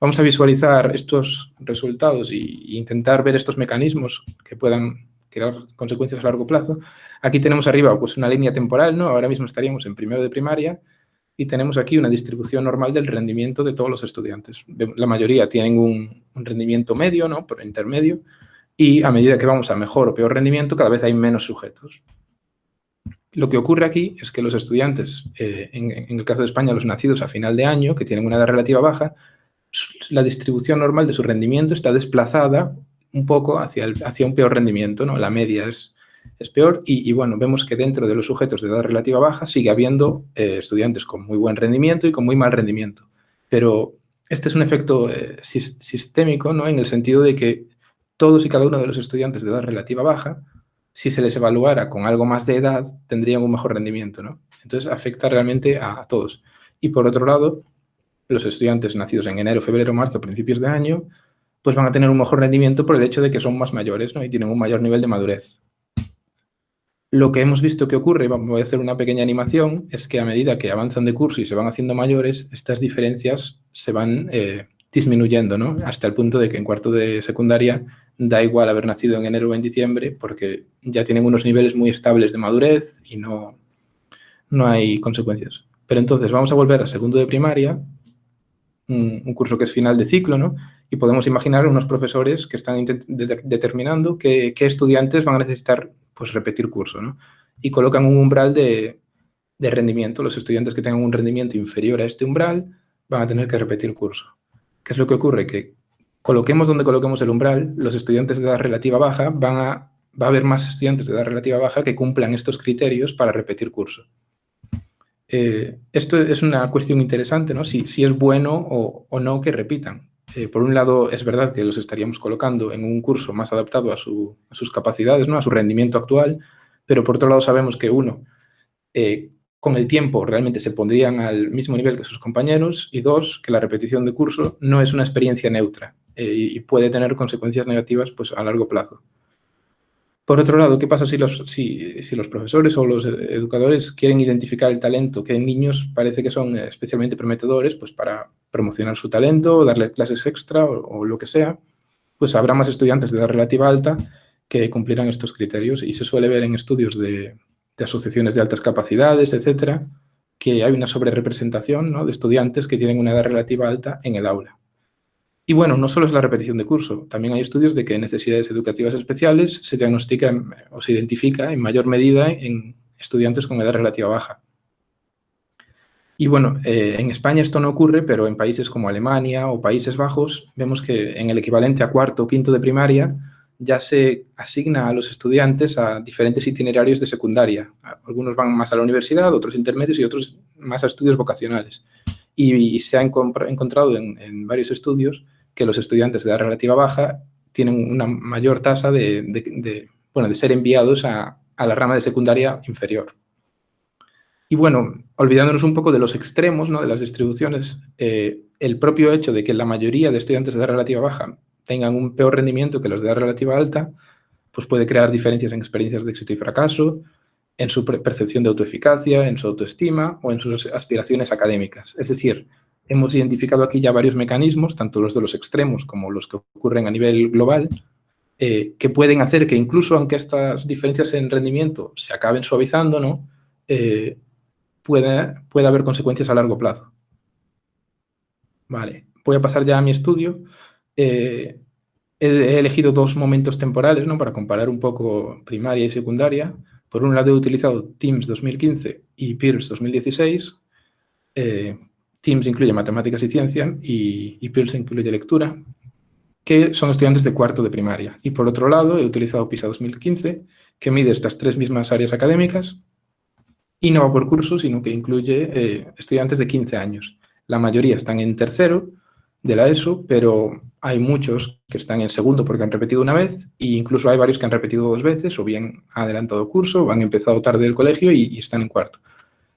G: Vamos a visualizar estos resultados e intentar ver estos mecanismos que puedan crear consecuencias a largo plazo. Aquí tenemos arriba pues, una línea temporal, ¿no? Ahora mismo estaríamos en primero de primaria y tenemos aquí una distribución normal del rendimiento de todos los estudiantes. La mayoría tienen un rendimiento medio, ¿no?, por intermedio, y a medida que vamos a mejor o peor rendimiento, cada vez hay menos sujetos. Lo que ocurre aquí es que los estudiantes, en el caso de España, los nacidos a final de año, que tienen una edad relativa baja, la distribución normal de su rendimiento está desplazada un poco hacia un peor rendimiento, ¿no? La media es peor y, bueno, vemos que dentro de los sujetos de edad relativa baja sigue habiendo estudiantes con muy buen rendimiento y con muy mal rendimiento. Pero este es un efecto sistémico, ¿no?, en el sentido de que todos y cada uno de los estudiantes de edad relativa baja, si se les evaluara con algo más de edad, tendrían un mejor rendimiento, ¿no? Entonces, afecta realmente a todos. Y, por otro lado, los estudiantes nacidos en enero, febrero, marzo, principios de año, pues van a tener un mejor rendimiento por el hecho de que son más mayores, ¿no?, y tienen un mayor nivel de madurez. Lo que hemos visto que ocurre, voy a hacer una pequeña animación, es que a medida que avanzan de curso y se van haciendo mayores, estas diferencias se van disminuyendo, ¿no? Hasta el punto de que en cuarto de secundaria da igual haber nacido en enero o en diciembre porque ya tienen unos niveles muy estables de madurez y no hay consecuencias. Pero entonces vamos a volver a segundo de primaria, un curso que es final de ciclo, ¿no? Y podemos imaginar unos profesores que están determinando qué estudiantes van a necesitar pues, repetir curso, ¿no? Y colocan un umbral de rendimiento. Los estudiantes que tengan un rendimiento inferior a este umbral van a tener que repetir curso. ¿Qué es lo que ocurre? Que coloquemos donde coloquemos el umbral, los estudiantes de edad relativa baja va a haber más estudiantes de edad relativa baja que cumplan estos criterios para repetir curso. Esto es una cuestión interesante, ¿no? Si es bueno o no que repitan. Por un lado, es verdad que los estaríamos colocando en un curso más adaptado a sus capacidades, ¿no? A su rendimiento actual, pero por otro lado sabemos que uno, con el tiempo realmente se pondrían al mismo nivel que sus compañeros, y dos, que la repetición de curso no es una experiencia neutra y puede tener consecuencias negativas pues, a largo plazo. Por otro lado, ¿qué pasa si los profesores o los educadores quieren identificar el talento que en niños parece que son especialmente prometedores, pues para promocionar su talento, darle clases extra o lo que sea, pues habrá más estudiantes de edad relativa alta que cumplirán estos criterios, y se suele ver en estudios de asociaciones de altas capacidades, etcétera, que hay una sobrerepresentación, ¿no? De estudiantes que tienen una edad relativa alta en el aula. Y bueno, no solo es la repetición de curso, también hay estudios de que necesidades educativas especiales se diagnostican o se identifica en mayor medida en estudiantes con edad relativa baja. Y bueno, en España esto no ocurre, pero en países como Alemania o Países Bajos vemos que en el equivalente a cuarto o quinto de primaria ya se asigna a los estudiantes a diferentes itinerarios de secundaria. Algunos van más a la universidad, otros intermedios y otros más a estudios vocacionales. Y se ha encontrado en varios estudios que los estudiantes de edad relativa baja tienen una mayor tasa de ser enviados a la rama de secundaria inferior. Y bueno, olvidándonos un poco de los extremos, ¿no? De las distribuciones, el propio hecho de que la mayoría de estudiantes de edad relativa baja tengan un peor rendimiento que los de edad relativa alta, pues puede crear diferencias en experiencias de éxito y fracaso, en su percepción de autoeficacia, en su autoestima o en sus aspiraciones académicas. Es decir, hemos identificado aquí ya varios mecanismos, tanto los de los extremos como los que ocurren a nivel global, que pueden hacer que incluso aunque estas diferencias en rendimiento se acaben suavizando, ¿no? Puede haber consecuencias a largo plazo. Vale, voy a pasar ya a mi estudio. He elegido dos momentos temporales, ¿no? Para comparar un poco primaria y secundaria. Por un lado he utilizado TIMSS 2015 y PIRLS 2016. TIMSS incluye matemáticas y ciencia y PIRLS incluye lectura, que son estudiantes de cuarto de primaria. Y por otro lado he utilizado PISA 2015, que mide estas tres mismas áreas académicas y no va por curso, sino que incluye estudiantes de 15 años. La mayoría están en tercero de la ESO, pero hay muchos que están en segundo porque han repetido una vez, e incluso hay varios que han repetido dos veces, o bien han adelantado curso, o han empezado tarde el colegio y están en cuarto.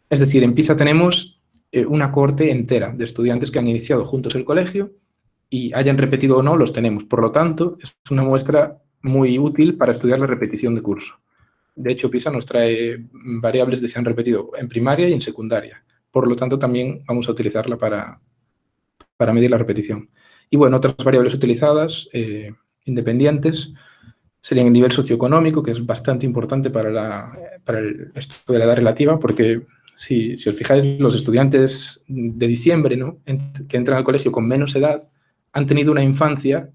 G: Es decir, en PISA tenemos una cohorte entera de estudiantes que han iniciado juntos el colegio y hayan repetido o no, los tenemos. Por lo tanto, es una muestra muy útil para estudiar la repetición de curso. De hecho, PISA nos trae variables de si han repetido en primaria y en secundaria. Por lo tanto, también vamos a utilizarla para medir la repetición. Y bueno, otras variables utilizadas, independientes, serían el nivel socioeconómico, que es bastante importante para el estudio de la edad relativa, porque si os fijáis, los estudiantes de diciembre, ¿no? Que entran al colegio con menos edad han tenido una infancia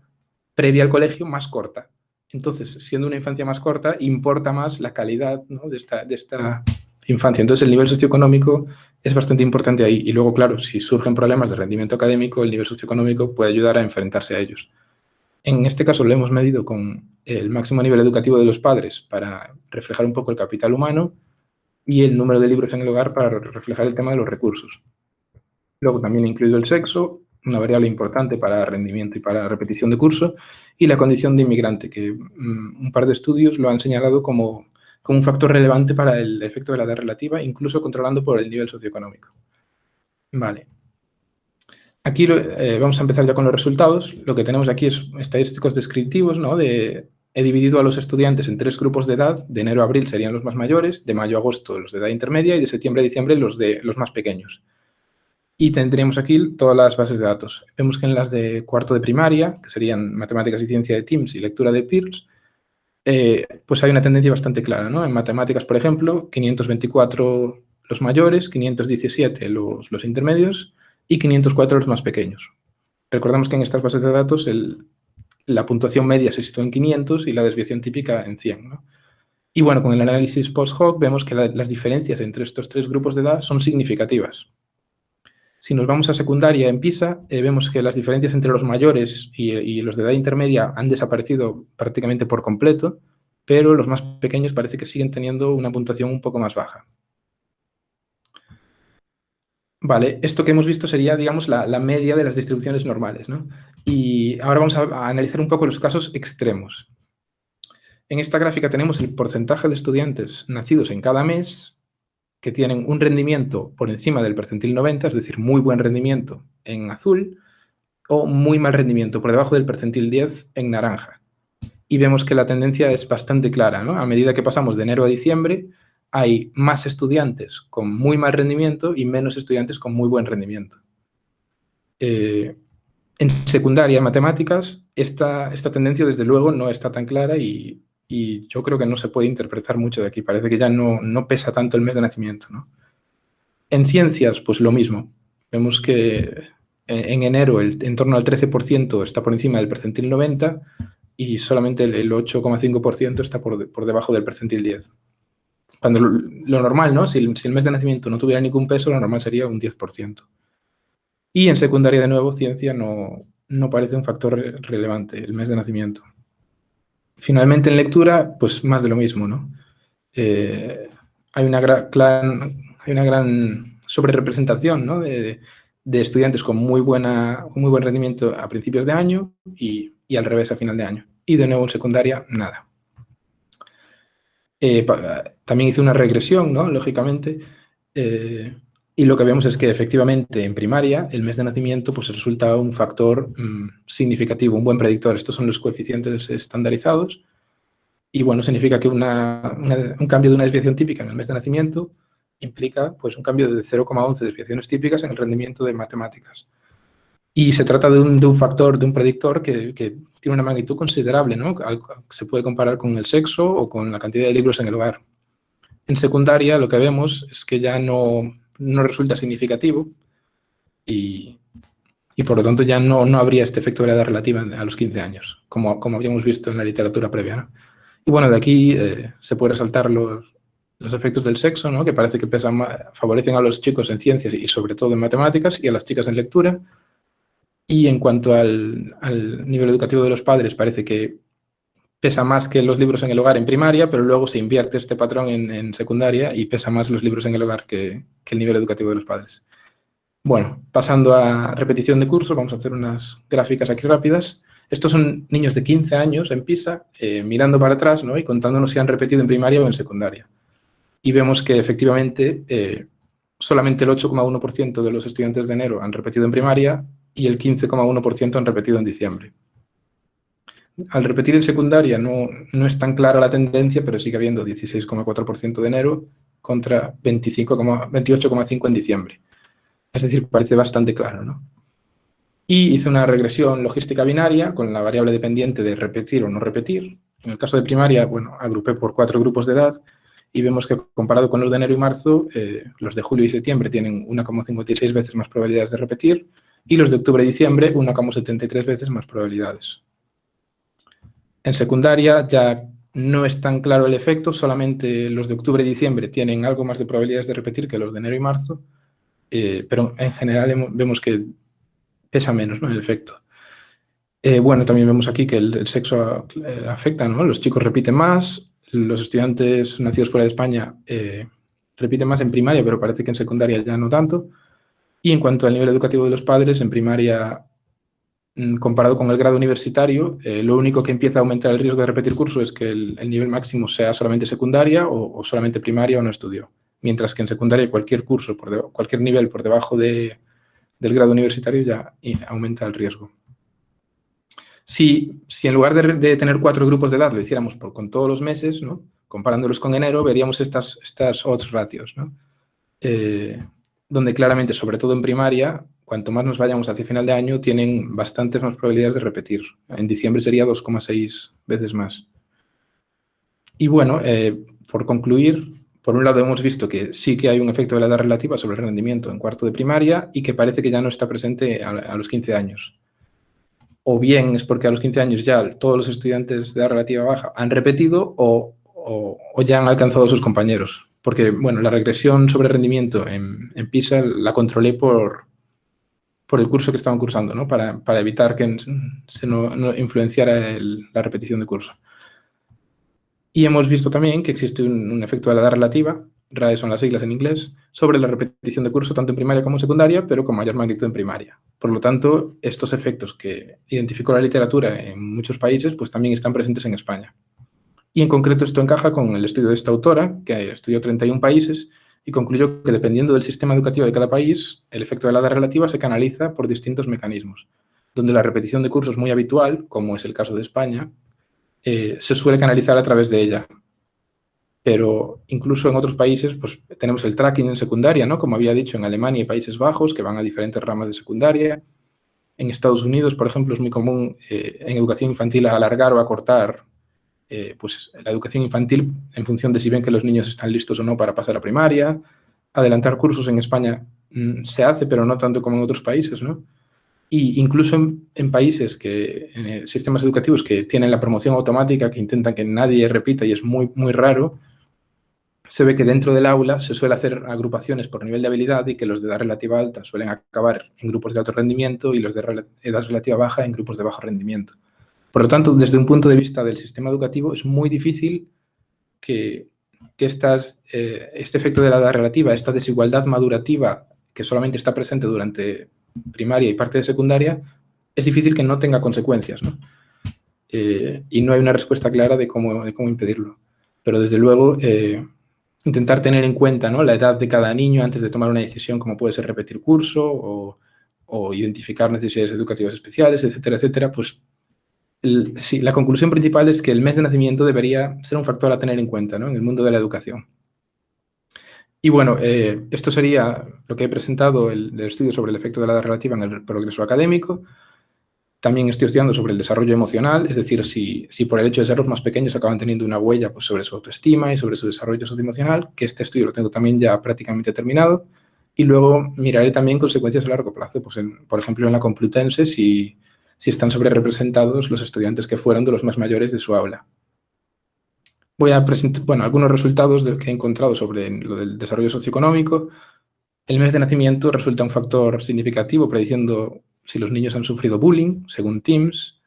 G: previa al colegio más corta. Entonces, siendo una infancia más corta, importa más la calidad, ¿no? de esta infancia. Entonces, el nivel socioeconómico es bastante importante ahí. Y luego, claro, si surgen problemas de rendimiento académico, el nivel socioeconómico puede ayudar a enfrentarse a ellos. En este caso lo hemos medido con el máximo nivel educativo de los padres para reflejar un poco el capital humano y el número de libros en el hogar para reflejar el tema de los recursos. Luego también he incluido el sexo, una variable importante para rendimiento y para repetición de curso, y la condición de inmigrante, que un par de estudios lo han señalado como un factor relevante para el efecto de la edad relativa, incluso controlando por el nivel socioeconómico. Vale. Aquí vamos a empezar ya con los resultados. Lo que tenemos aquí es estadísticos descriptivos, ¿no? De he dividido a los estudiantes en 3 grupos de edad. De enero a abril serían los más mayores, de mayo a agosto los de edad intermedia y de septiembre a diciembre los más pequeños. Y tendríamos aquí todas las bases de datos. Vemos que en las de cuarto de primaria, que serían matemáticas y ciencia de Teams y lectura de Pearls, pues hay una tendencia bastante clara, ¿no? En matemáticas, por ejemplo, 524 los mayores, 517 los intermedios y 504 los más pequeños. Recordamos que en estas bases de datos la puntuación media se sitúa en 500 y la desviación típica en 100, ¿no? Y bueno, con el análisis post-hoc vemos que las diferencias entre estos 3 grupos de edad son significativas. Si nos vamos a secundaria en PISA, vemos que las diferencias entre los mayores y los de edad intermedia han desaparecido prácticamente por completo, pero los más pequeños parece que siguen teniendo una puntuación un poco más baja. Vale, esto que hemos visto sería, digamos, la media de las distribuciones normales, ¿no? Y ahora vamos a analizar un poco los casos extremos. En esta gráfica tenemos el porcentaje de estudiantes nacidos en cada mes que tienen un rendimiento por encima del percentil 90, es decir, muy buen rendimiento en azul, o muy mal rendimiento por debajo del percentil 10 en naranja. Y vemos que la tendencia es bastante clara, ¿no? A medida que pasamos de enero a diciembre, hay más estudiantes con muy mal rendimiento y menos estudiantes con muy buen rendimiento. En secundaria, en matemáticas, esta tendencia desde luego no está tan clara y yo creo que no se puede interpretar mucho de aquí. Parece que ya no pesa tanto el mes de nacimiento, ¿no? En ciencias, pues lo mismo. Vemos que en enero en torno al 13% está por encima del percentil 90 y solamente el 8,5% está por debajo del percentil 10. Cuando lo normal, ¿no? Si el mes de nacimiento no tuviera ningún peso, lo normal sería un 10%. Y en secundaria, de nuevo, ciencia no parece un factor relevante, el mes de nacimiento. Finalmente, en lectura, pues más de lo mismo, ¿no? Hay una gran sobrerepresentación, ¿no? de estudiantes con muy buen rendimiento a principios de año y al revés a final de año. Y de nuevo en secundaria, nada. También hice una regresión, ¿no? Lógicamente, y lo que vemos es que efectivamente en primaria el mes de nacimiento pues resulta un factor significativo, un buen predictor. Estos son los coeficientes estandarizados y bueno, significa que un cambio de una desviación típica en el mes de nacimiento implica pues un cambio de 0,11 desviaciones típicas en el rendimiento de matemáticas. Y se trata de un factor, de un predictor que tiene una magnitud considerable, ¿no? Se puede comparar con el sexo o con la cantidad de libros en el hogar. En secundaria lo que vemos es que ya no resulta significativo y por lo tanto ya no habría este efecto de la edad relativa a los 15 años, como habíamos visto en la literatura previa, ¿no? Y bueno, de aquí se puede resaltar los efectos del sexo, ¿no? Que parece que favorecen a los chicos en ciencias y sobre todo en matemáticas y a las chicas en lectura. Y en cuanto al nivel educativo de los padres, parece que pesa más que los libros en el hogar en primaria, pero luego se invierte este patrón en secundaria y pesa más los libros en el hogar que el nivel educativo de los padres. Bueno, pasando a repetición de curso, vamos a hacer unas gráficas aquí rápidas. Estos son niños de 15 años en PISA, mirando para atrás, ¿no? Y contándonos si han repetido en primaria o en secundaria. Y vemos que efectivamente solamente el 8,1% de los estudiantes de enero han repetido en primaria y el 15,1% han repetido en diciembre. Al repetir en secundaria no es tan clara la tendencia, pero sigue habiendo 16,4% de enero contra 28,5% en diciembre. Es decir, parece bastante claro, ¿no? Y hice una regresión logística binaria con la variable dependiente de repetir o no repetir. En el caso de primaria, bueno, agrupé por 4 grupos de edad y vemos que comparado con los de enero y marzo, los de julio y septiembre tienen 1,56 veces más probabilidades de repetir y los de octubre y diciembre 1,73 veces más probabilidades. En secundaria ya no es tan claro el efecto, solamente los de octubre y diciembre tienen algo más de probabilidades de repetir que los de enero y marzo, pero en general vemos que pesa menos, ¿no? El efecto. Bueno, también vemos aquí que el sexo afecta, ¿no? Los chicos repiten más, los estudiantes nacidos fuera de España repiten más en primaria, pero parece que en secundaria ya no tanto. Y en cuanto al nivel educativo de los padres, en primaria, comparado con el grado universitario, lo único que empieza a aumentar el riesgo de repetir curso es que el nivel máximo sea solamente secundaria o solamente primaria o no estudió. Mientras que en secundaria cualquier curso, cualquier nivel por debajo del grado universitario ya aumenta el riesgo. Si en lugar de tener 4 grupos de edad lo hiciéramos con todos los meses, ¿no? Comparándolos con enero, veríamos estas odds ratios, ¿no? Donde claramente, sobre todo en primaria, cuanto más nos vayamos hacia final de año, tienen bastantes más probabilidades de repetir. En diciembre sería 2,6 veces más. Y bueno, por concluir, por un lado hemos visto que sí que hay un efecto de la edad relativa sobre el rendimiento en cuarto de primaria y que parece que ya no está presente a los 15 años. O bien es porque a los 15 años ya todos los estudiantes de edad relativa baja han repetido o ya han alcanzado a sus compañeros. Porque, bueno, la regresión sobre rendimiento en PISA la controlé por el curso que estaban cursando, ¿no? Para evitar que se no influenciara la repetición de curso. Y hemos visto también que existe un efecto de la edad relativa, RAE son las siglas en inglés, sobre la repetición de curso tanto en primaria como en secundaria, pero con mayor magnitud en primaria. Por lo tanto, estos efectos que identificó la literatura en muchos países, pues también están presentes en España. Y en concreto esto encaja con el estudio de esta autora, que estudió 31 países y concluyó que dependiendo del sistema educativo de cada país, el efecto de la edad relativa se canaliza por distintos mecanismos, donde la repetición de cursos muy habitual, como es el caso de España, se suele canalizar a través de ella. Pero incluso en otros países pues, tenemos el tracking en secundaria, ¿no? Como había dicho, en Alemania y Países Bajos, que van a diferentes ramas de secundaria. En Estados Unidos, por ejemplo, es muy común en educación infantil alargar o acortar pues, la educación infantil en función de si ven que los niños están listos o no para pasar a primaria. Adelantar cursos en España se hace, pero no tanto como en otros países, ¿no? Y incluso en países en sistemas educativos que tienen la promoción automática, que intentan que nadie repita y es muy, muy raro, se ve que dentro del aula se suele hacer agrupaciones por nivel de habilidad y que los de edad relativa alta suelen acabar en grupos de alto rendimiento y los de edad relativa baja en grupos de bajo rendimiento. Por lo tanto, desde un punto de vista del sistema educativo, es muy difícil que este efecto de la edad relativa, esta desigualdad madurativa que solamente está presente durante primaria y parte de secundaria, es difícil que no tenga consecuencias, ¿no? Y no hay una respuesta clara de cómo impedirlo. Pero desde luego, intentar tener en cuenta, ¿no? La edad de cada niño antes de tomar una decisión, como puede ser repetir curso o identificar necesidades educativas especiales, etcétera, etcétera, pues sí, la conclusión principal es que el mes de nacimiento debería ser un factor a tener en cuenta, ¿no? En el mundo de la educación. Y bueno, esto sería lo que he presentado, el estudio sobre el efecto de la edad relativa en el progreso académico. También estoy estudiando sobre el desarrollo emocional, es decir, si por el hecho de ser los más pequeños acaban teniendo una huella pues, sobre su autoestima y sobre su desarrollo socioemocional, que este estudio lo tengo también ya prácticamente terminado. Y luego miraré también consecuencias a largo plazo, pues por ejemplo en la Complutense, si están sobrerepresentados los estudiantes que fueron de los más mayores de su aula. Voy a presentar algunos resultados que he encontrado sobre lo del desarrollo socioeconómico. El mes de nacimiento resulta un factor significativo prediciendo si los niños han sufrido bullying, según Teams.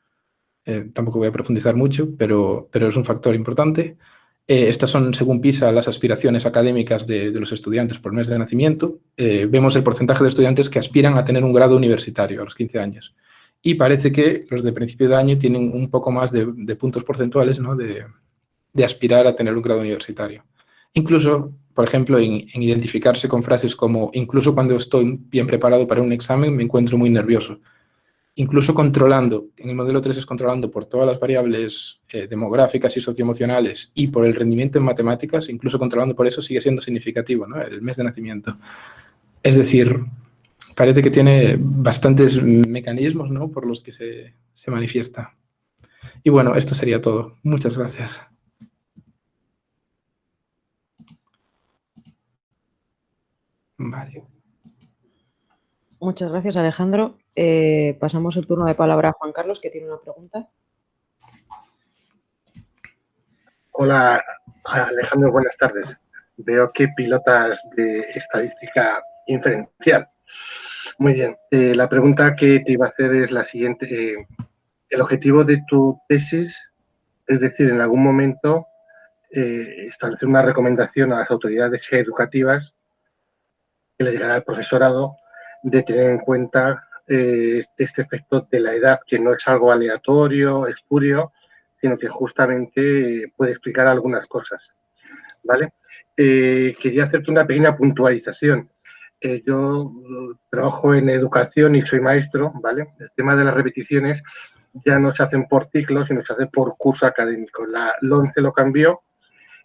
G: Tampoco voy a profundizar mucho, pero es un factor importante. Estas son, según PISA, las aspiraciones académicas de los estudiantes por mes de nacimiento. Vemos el porcentaje de estudiantes que aspiran a tener un grado universitario a los 15 años. Y parece que los de principio de año tienen un poco más de puntos porcentuales, ¿no? de aspirar a tener un grado universitario. Incluso, por ejemplo, en identificarse con frases como incluso cuando estoy bien preparado para un examen me encuentro muy nervioso. Incluso controlando, en el modelo 3 es controlando por todas las variables demográficas y socioemocionales y por el rendimiento en matemáticas, incluso controlando por eso sigue siendo significativo, ¿no? El mes de nacimiento. Es decir, parece que tiene bastantes mecanismos, ¿no? Por los que se manifiesta. Y bueno, esto sería todo. Muchas gracias. Vale.
C: Muchas gracias, Alejandro. Pasamos el turno de palabra a Juan Carlos, que tiene una pregunta.
E: Hola, Alejandro, buenas tardes. Veo que pilotas de estadística inferencial. Muy bien. La pregunta que te iba a hacer es la siguiente. El objetivo de tu tesis, es decir, en algún momento establecer una recomendación a las autoridades educativas que le llegará al profesorado de tener en cuenta este efecto de la edad, que no es algo aleatorio, espurio, sino que justamente puede explicar algunas cosas, ¿vale? Quería hacerte una pequeña puntualización. Yo trabajo en educación y soy maestro, ¿vale? El tema de las repeticiones ya no se hacen por ciclo, sino se hace por curso académico. La LOMCE lo cambió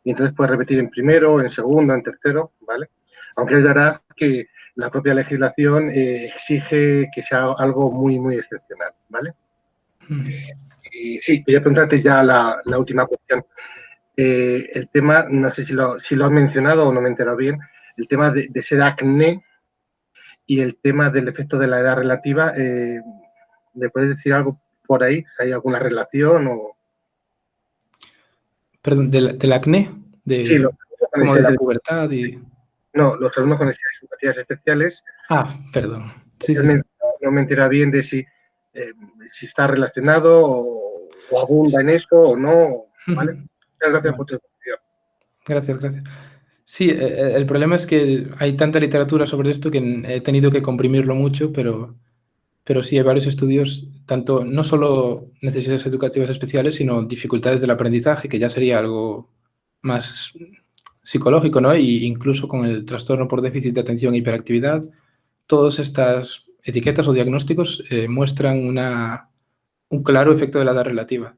E: y entonces puedes repetir en primero, en segundo, en tercero, ¿vale? Aunque verás que la propia legislación exige que sea algo muy, muy excepcional, ¿vale? Y sí, quería preguntarte ya la última cuestión. El tema, no sé si lo has mencionado o no me he enterado bien, el tema de ser acné y el tema del efecto de la edad relativa, ¿me puedes decir algo por ahí? ¿Hay alguna relación o...?
G: Perdón, ¿del acné?
E: Sí,
G: como de la pubertad y...
E: No, los alumnos con necesidades especiales.
G: Ah, perdón. Sí, sí.
E: No me entera bien de si está relacionado o abunda en eso o no, ¿vale? Muchas gracias por tu explicación.
G: Gracias. Sí, el problema es que hay tanta literatura sobre esto que he tenido que comprimirlo mucho, pero sí hay varios estudios, tanto no solo necesidades educativas especiales, sino dificultades del aprendizaje, que ya sería algo más psicológico, ¿no? Y incluso con el trastorno por déficit de atención e hiperactividad, todas estas etiquetas o diagnósticos muestran un claro efecto de la edad relativa.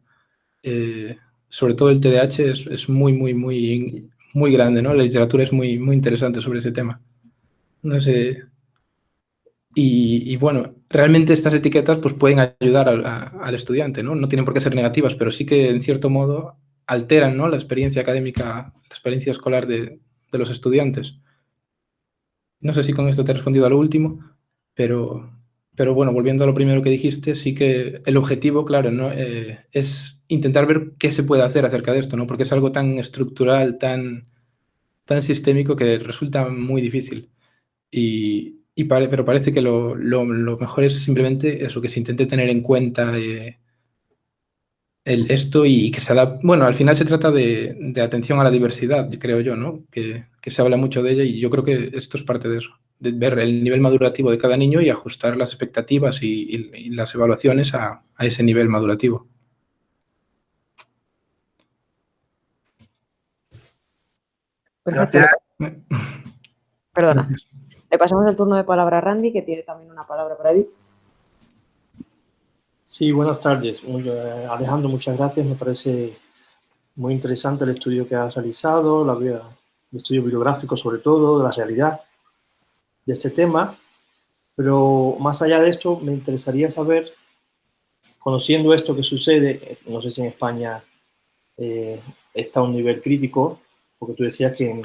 G: Sobre todo el TDAH es muy grande, ¿no? La literatura es muy interesante sobre ese tema. No sé. Y bueno, realmente estas etiquetas pues pueden ayudar al estudiante, ¿no? No tienen por qué ser negativas, pero sí que en cierto modo alteran, ¿no?, la experiencia académica, la experiencia escolar de los estudiantes. No sé si con esto te he respondido a lo último, pero bueno, volviendo a lo primero que dijiste, sí que el objetivo, claro, ¿no?, es intentar ver qué se puede hacer acerca de esto, ¿no? Porque es algo tan estructural, tan sistémico que resulta muy difícil. Pero parece que lo mejor es simplemente eso, que se intente tener en cuenta esto y que se adapte. Bueno, al final se trata de atención a la diversidad, creo yo, ¿no? Que se habla mucho de ella y yo creo que esto es parte de eso, de ver el nivel madurativo de cada niño y ajustar las expectativas y las evaluaciones a ese nivel madurativo.
C: Perfecto. Perdona. Le pasamos el turno de palabra a Randy, que tiene también una palabra para ti.
H: Sí, buenas tardes. Alejandro, muchas gracias. Me parece muy interesante el estudio que has realizado, el estudio bibliográfico sobre todo, de la realidad de este tema. Pero más allá de esto, me interesaría saber, conociendo esto que sucede, no sé si en España está a un nivel crítico, porque tú decías que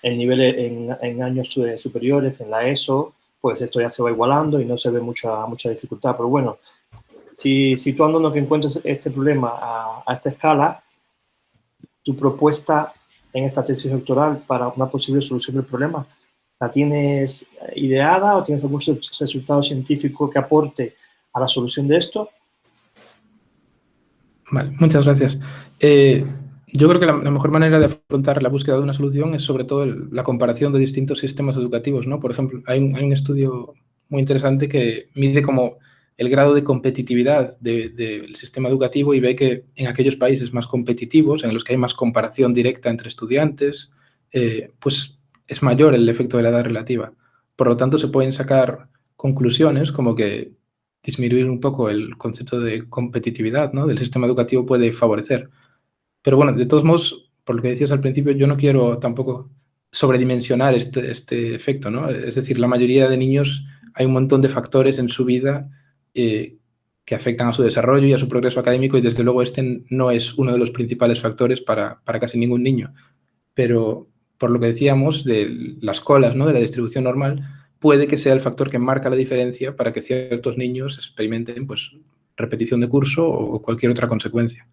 H: en niveles en años superiores, en la ESO, pues esto ya se va igualando y no se ve mucha dificultad. Pero bueno, si situándonos que encuentres este problema a esta escala, tu propuesta en esta tesis doctoral para una posible solución del problema, ¿la tienes ideada o tienes algún resultado científico que aporte a la solución de esto?
G: Vale, muchas gracias. Yo creo que la mejor manera de afrontar la búsqueda de una solución es sobre todo la comparación de distintos sistemas educativos, ¿no? Por ejemplo, hay un estudio muy interesante que mide como el grado de competitividad del sistema educativo y ve que en aquellos países más competitivos, en los que hay más comparación directa entre estudiantes, pues es mayor el efecto de la edad relativa. Por lo tanto, se pueden sacar conclusiones como que disminuir un poco el concepto de competitividad, ¿no?, del sistema educativo puede favorecer. Pero bueno, de todos modos, por lo que decías al principio, yo no quiero tampoco sobredimensionar este efecto, ¿no? Es decir, la mayoría de niños, hay un montón de factores en su vida que afectan a su desarrollo y a su progreso académico y desde luego este no es uno de los principales factores para casi ningún niño. Pero por lo que decíamos de las colas, ¿no?, de la distribución normal, puede que sea el factor que marca la diferencia para que ciertos niños experimenten pues, repetición de curso o cualquier otra consecuencia.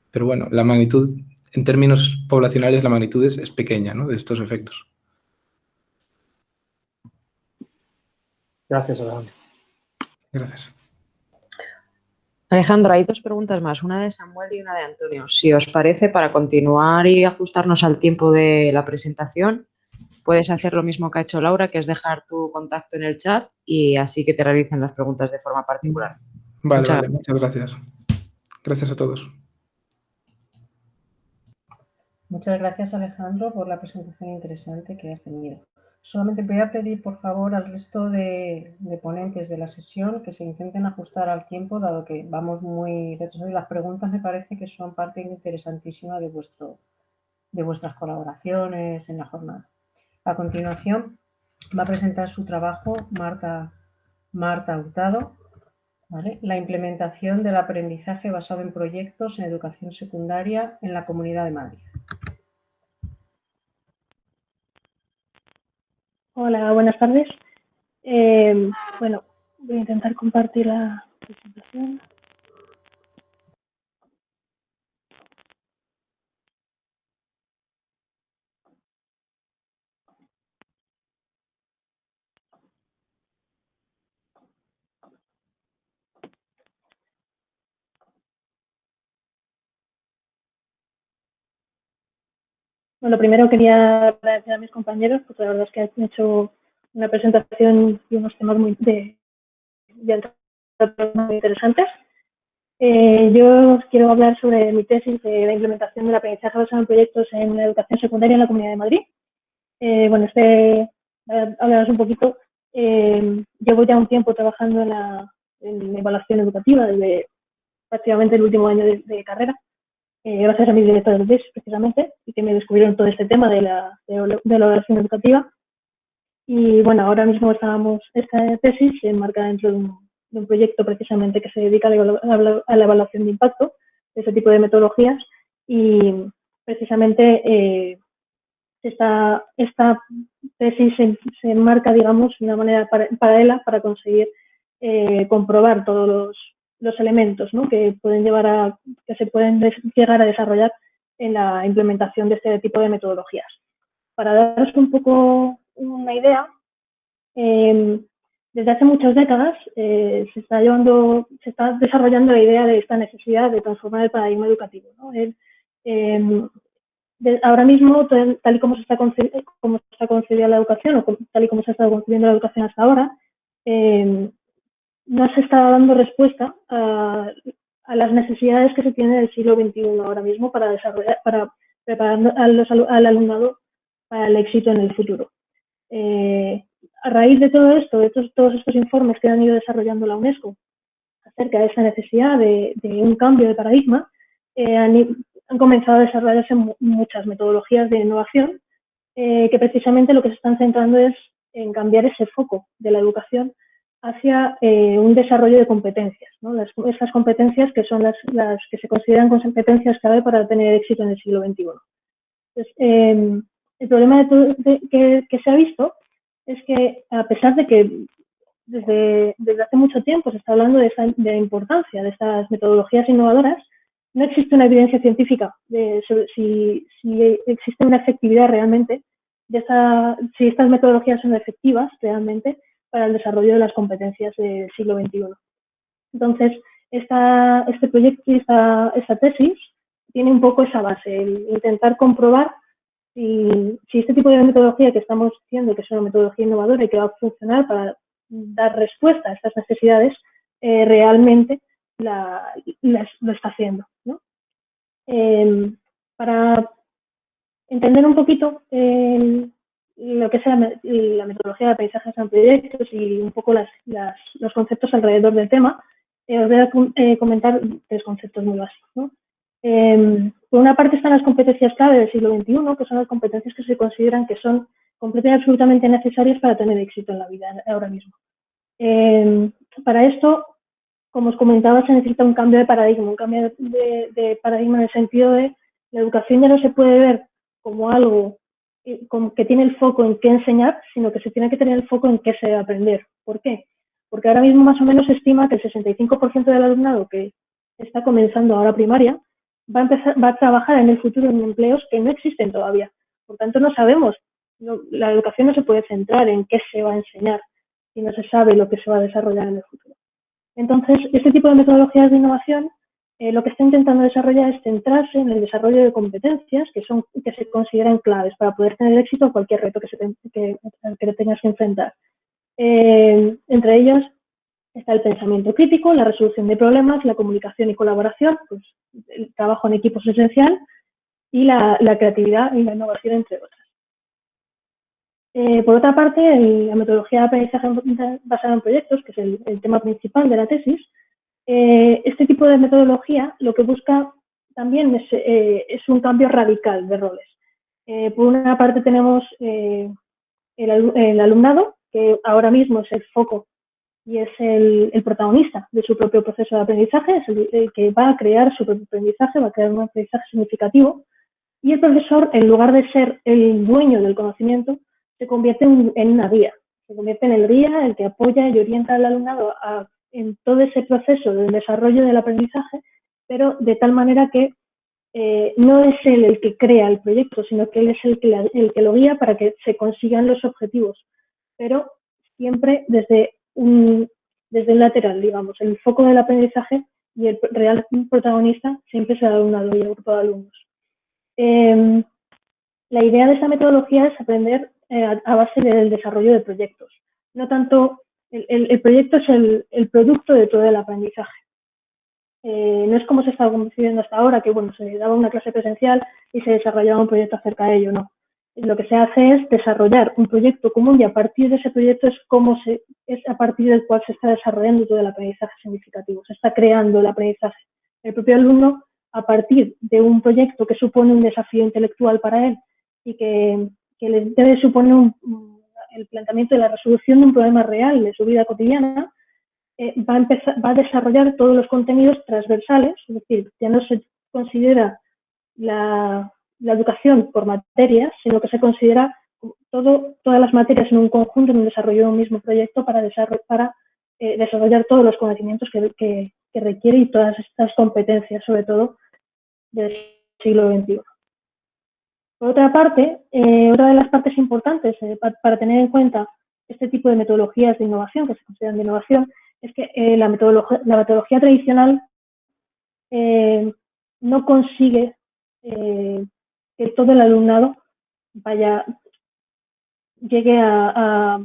G: Pero bueno, la magnitud, en términos poblacionales, la magnitud es pequeña, ¿no?, de estos efectos.
H: Gracias, Alejandro.
G: Gracias.
C: Alejandro, hay dos preguntas más, una de Samuel y una de Antonio. Si os parece, para continuar y ajustarnos al tiempo de la presentación, puedes hacer lo mismo que ha hecho Laura, que es dejar tu contacto en el chat y así que te realicen las preguntas de forma particular.
G: Muchas gracias. Gracias a todos.
A: Muchas gracias, Alejandro, por la presentación interesante que has tenido. Solamente voy a pedir, por favor, al resto de ponentes de la sesión que se intenten ajustar al tiempo, dado que vamos muy retrasados y las preguntas me parece que son parte interesantísima de vuestras colaboraciones en la jornada. A continuación, va a presentar su trabajo Marta Hurtado, ¿vale? La implementación del aprendizaje basado en proyectos en educación secundaria en la Comunidad de Madrid.
I: Hola, buenas tardes. Bueno, voy a intentar compartir la presentación. Bueno, primero quería agradecer a mis compañeros, porque la verdad es que han hecho una presentación y unos temas muy interesantes. Yo os quiero hablar sobre mi tesis de la implementación del aprendizaje basado en proyectos en la educación secundaria en la Comunidad de Madrid. Bueno, hablaros un poquito. Llevo ya un tiempo trabajando en la evaluación educativa, desde prácticamente el último año de carrera. Gracias a mis directores de tesis, precisamente, y que me descubrieron todo este tema de la evaluación educativa. Y bueno, ahora mismo esta tesis se enmarca dentro de un proyecto precisamente que se dedica a la evaluación de impacto, de ese tipo de metodologías, y precisamente esta tesis se enmarca, digamos, de una manera paralela para conseguir comprobar todos los elementos, ¿no?, que se pueden llegar a desarrollar en la implementación de este tipo de metodologías. Para daros un poco una idea, desde hace muchas décadas se está desarrollando la idea de esta necesidad de transformar el paradigma educativo, ¿no? Ahora mismo, tal y como se está concebida la educación, o tal y como se ha estado concibiendo la educación hasta ahora, no se está dando respuesta a las necesidades que se tienen del siglo XXI ahora mismo para preparar al alumnado para el éxito en el futuro. A raíz de todo esto, de todos estos informes que han ido desarrollando la UNESCO acerca de esta necesidad de un cambio de paradigma, han comenzado a desarrollarse muchas metodologías de innovación que precisamente lo que se están centrando es en cambiar ese foco de la educación hacia un desarrollo de competencias, ¿no? Esas competencias que son las que se consideran competencias clave para tener éxito en el siglo XXI. Entonces, el problema que se ha visto es que, a pesar de que desde hace mucho tiempo se está hablando de la importancia de estas metodologías innovadoras, no existe una evidencia científica sobre si existe una efectividad realmente, si estas metodologías son efectivas realmente para el desarrollo de las competencias del siglo XXI. Entonces, este proyecto y esta tesis tiene un poco esa base, el intentar comprobar si este tipo de metodología que estamos diciendo que es una metodología innovadora y que va a funcionar para dar respuesta a estas necesidades, realmente lo está haciendo, ¿no? Para entender un poquito lo que es la metodología de aprendizaje en proyectos y un poco los conceptos alrededor del tema, os voy a comentar tres conceptos muy básicos, ¿no? Por una parte están las competencias clave del siglo XXI, que son las competencias que se consideran que son completamente y absolutamente necesarias para tener éxito en la vida ahora mismo. Para esto, como os comentaba, se necesita un cambio de paradigma, de paradigma en el sentido de la educación ya no se puede ver como algo que tiene el foco en qué enseñar, sino que se tiene que tener el foco en qué se debe aprender. ¿Por qué? Porque ahora mismo más o menos se estima que el 65% del alumnado que está comenzando ahora primaria va a trabajar en el futuro en empleos que no existen todavía. Por tanto, no sabemos, la educación no se puede centrar en qué se va a enseñar si no se sabe lo que se va a desarrollar en el futuro. Entonces, este tipo de metodologías de innovación lo que está intentando desarrollar es centrarse en el desarrollo de competencias que se consideran claves para poder tener éxito en cualquier reto que tengas que enfrentar. Entre ellas está el pensamiento crítico, la resolución de problemas, la comunicación y colaboración, pues el trabajo en equipo es esencial, y la creatividad y la innovación, entre otras. Por otra parte, la metodología de aprendizaje basada en proyectos, que es el tema principal de la tesis, este tipo de metodología lo que busca también es un cambio radical de roles. Por una parte tenemos el alumnado, que ahora mismo es el foco y es el protagonista de su propio proceso de aprendizaje, es el que va a crear su propio aprendizaje, va a crear un aprendizaje significativo, y el profesor, en lugar de ser el dueño del conocimiento, se convierte en una guía, se convierte en el guía, el que apoya y orienta al alumnado en todo ese proceso del desarrollo del aprendizaje, pero de tal manera que no es él el que crea el proyecto, sino que él es el que lo guía para que se consigan los objetivos, pero siempre desde un lateral, digamos. El foco del aprendizaje y el real protagonista siempre es el alumnado y el grupo de alumnos. La idea de esta metodología es aprender a base del desarrollo de proyectos. No tanto, el proyecto es el producto de todo el aprendizaje. No es como se está concibiendo hasta ahora, que bueno, se daba una clase presencial y se desarrollaba un proyecto acerca de ello, no. Lo que se hace es desarrollar un proyecto común y a partir de ese proyecto es a partir del cual se está desarrollando todo el aprendizaje significativo, se está creando el aprendizaje. El propio alumno, a partir de un proyecto que supone un desafío intelectual para él y que le debe suponer el planteamiento de la resolución de un problema real de su vida cotidiana, va a desarrollar todos los contenidos transversales, es decir, ya no se considera la educación por materias, sino que se considera todas las materias en un conjunto, en un desarrollo de un mismo proyecto para desarrollar todos los conocimientos que requiere y todas estas competencias, sobre todo del siglo XXI. Por otra parte, otra de las partes importantes para tener en cuenta este tipo de metodologías de innovación, que se consideran de innovación, es que la metodología tradicional no consigue que todo el alumnado llegue a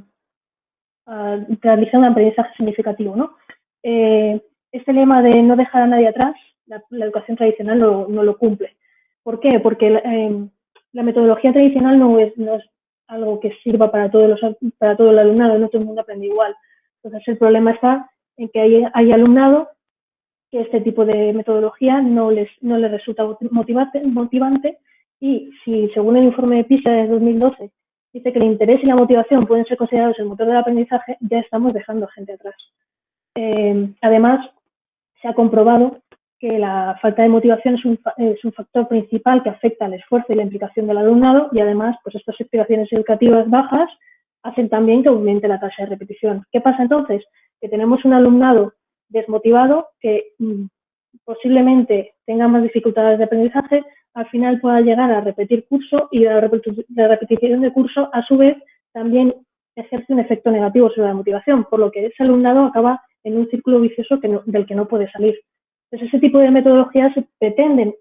I: realizar un aprendizaje significativo, ¿no? Este lema de no dejar a nadie atrás, la educación tradicional no lo cumple. ¿Por qué? Porque la metodología tradicional no es algo que sirva para todo el alumnado, no todo el mundo aprende igual. Entonces el problema está en que hay alumnado que este tipo de metodología no les resulta motivante y si según el informe de PISA de 2012 dice que el interés y la motivación pueden ser considerados el motor del aprendizaje, ya estamos dejando a gente atrás. Además, se ha comprobado que la falta de motivación es un factor principal que afecta al esfuerzo y la implicación del alumnado y además pues estas aspiraciones educativas bajas hacen también que aumente la tasa de repetición. ¿Qué pasa entonces? Que tenemos un alumnado desmotivado que posiblemente tenga más dificultades de aprendizaje, al final pueda llegar a repetir curso y la repetición de curso a su vez también ejerce un efecto negativo sobre la motivación, por lo que ese alumnado acaba en un círculo vicioso del que no puede salir. Entonces, ese tipo de metodologías pretenden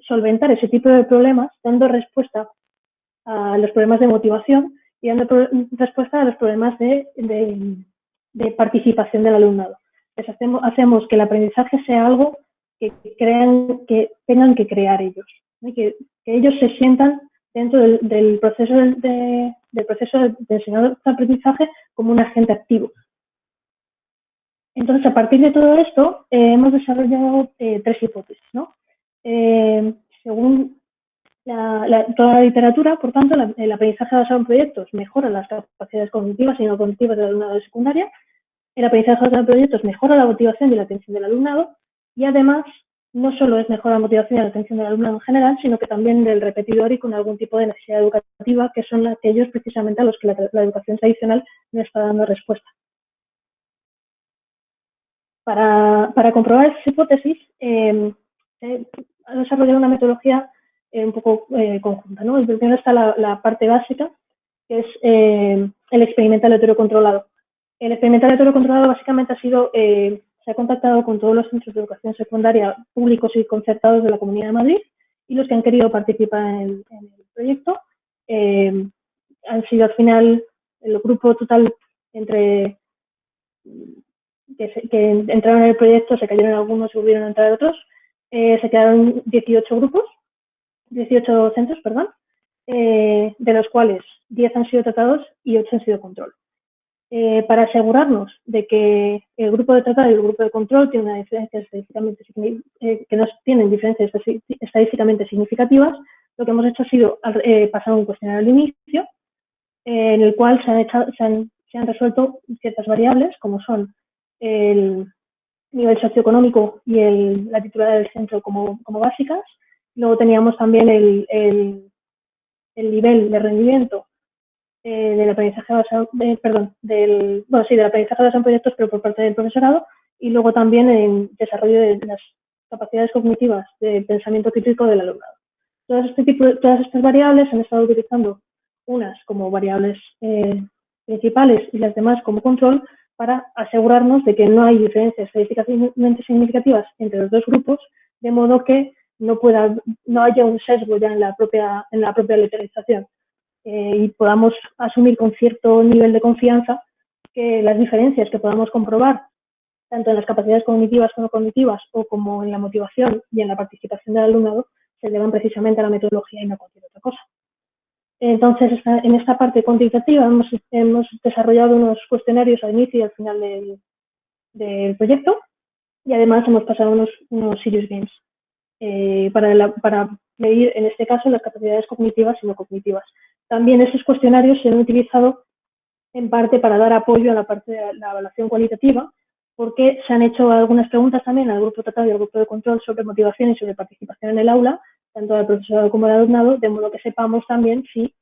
I: solventar ese tipo de problemas dando respuesta a los problemas de motivación y dando respuesta a los problemas de participación del alumnado. Entonces, hacemos que el aprendizaje sea algo que tengan que crear ellos, ¿no? que ellos se sientan dentro del proceso de enseñanza-aprendizaje como un agente activo. Entonces, a partir de todo esto, hemos desarrollado tres hipótesis, ¿no? Según toda la literatura, por tanto, el aprendizaje basado en proyectos mejora las capacidades cognitivas y no cognitivas del alumnado de secundaria, el aprendizaje basado en proyectos mejora la motivación y la atención del alumnado y además no solo es mejora la motivación y la atención del alumnado en general, sino que también del repetidor y con algún tipo de necesidad educativa que son aquellos precisamente a los que la educación tradicional no está dando respuesta. Para comprobar esas hipótesis, ha desarrollado una metodología un poco conjunta, ¿no? Primero está la parte básica, que es el experimental heterocontrolado. El experimental heterocontrolado básicamente se ha contactado con todos los centros de educación secundaria públicos y concertados de la Comunidad de Madrid y los que han querido participar en el proyecto han sido al final el grupo total que entraron en el proyecto, se cayeron algunos y volvieron a entrar otros, se quedaron 18 centros, perdón, de los cuales 10 han sido tratados y 8 han sido control. Para asegurarnos de que el grupo de tratado y el grupo de control tienen una diferencia estadísticamente, que no tienen diferencias estadísticamente significativas, lo que hemos hecho ha sido pasar un cuestionario al inicio, en el cual se han resuelto ciertas variables, como son el nivel socioeconómico y la titularidad del centro como básicas. Luego teníamos también el nivel de rendimiento del aprendizaje basado, del aprendizaje basado en proyectos, pero por parte del profesorado, y luego también en desarrollo de las capacidades cognitivas de pensamiento crítico del alumnado. Todas estas variables se han estado utilizando, unas como variables principales y las demás como control, para asegurarnos de que no hay diferencias estadísticamente significativas entre los dos grupos, de modo que no haya un sesgo ya en la propia literalización. Y podamos asumir con cierto nivel de confianza que las diferencias que podamos comprobar, tanto en las capacidades cognitivas como cognitivas, o como en la motivación y en la participación del alumnado, se deban precisamente a la metodología y no a cualquier otra cosa. Entonces, en esta parte cuantitativa hemos desarrollado unos cuestionarios al inicio y al final del proyecto, y además hemos pasado unos serious games para medir, en este caso, las capacidades cognitivas y no cognitivas. También esos cuestionarios se han utilizado en parte para dar apoyo a la parte de la evaluación cualitativa, porque se han hecho algunas preguntas también al grupo tratado y al grupo de control sobre motivación y sobre participación en el aula, tanto al profesorado como al alumnado, de modo que sepamos también si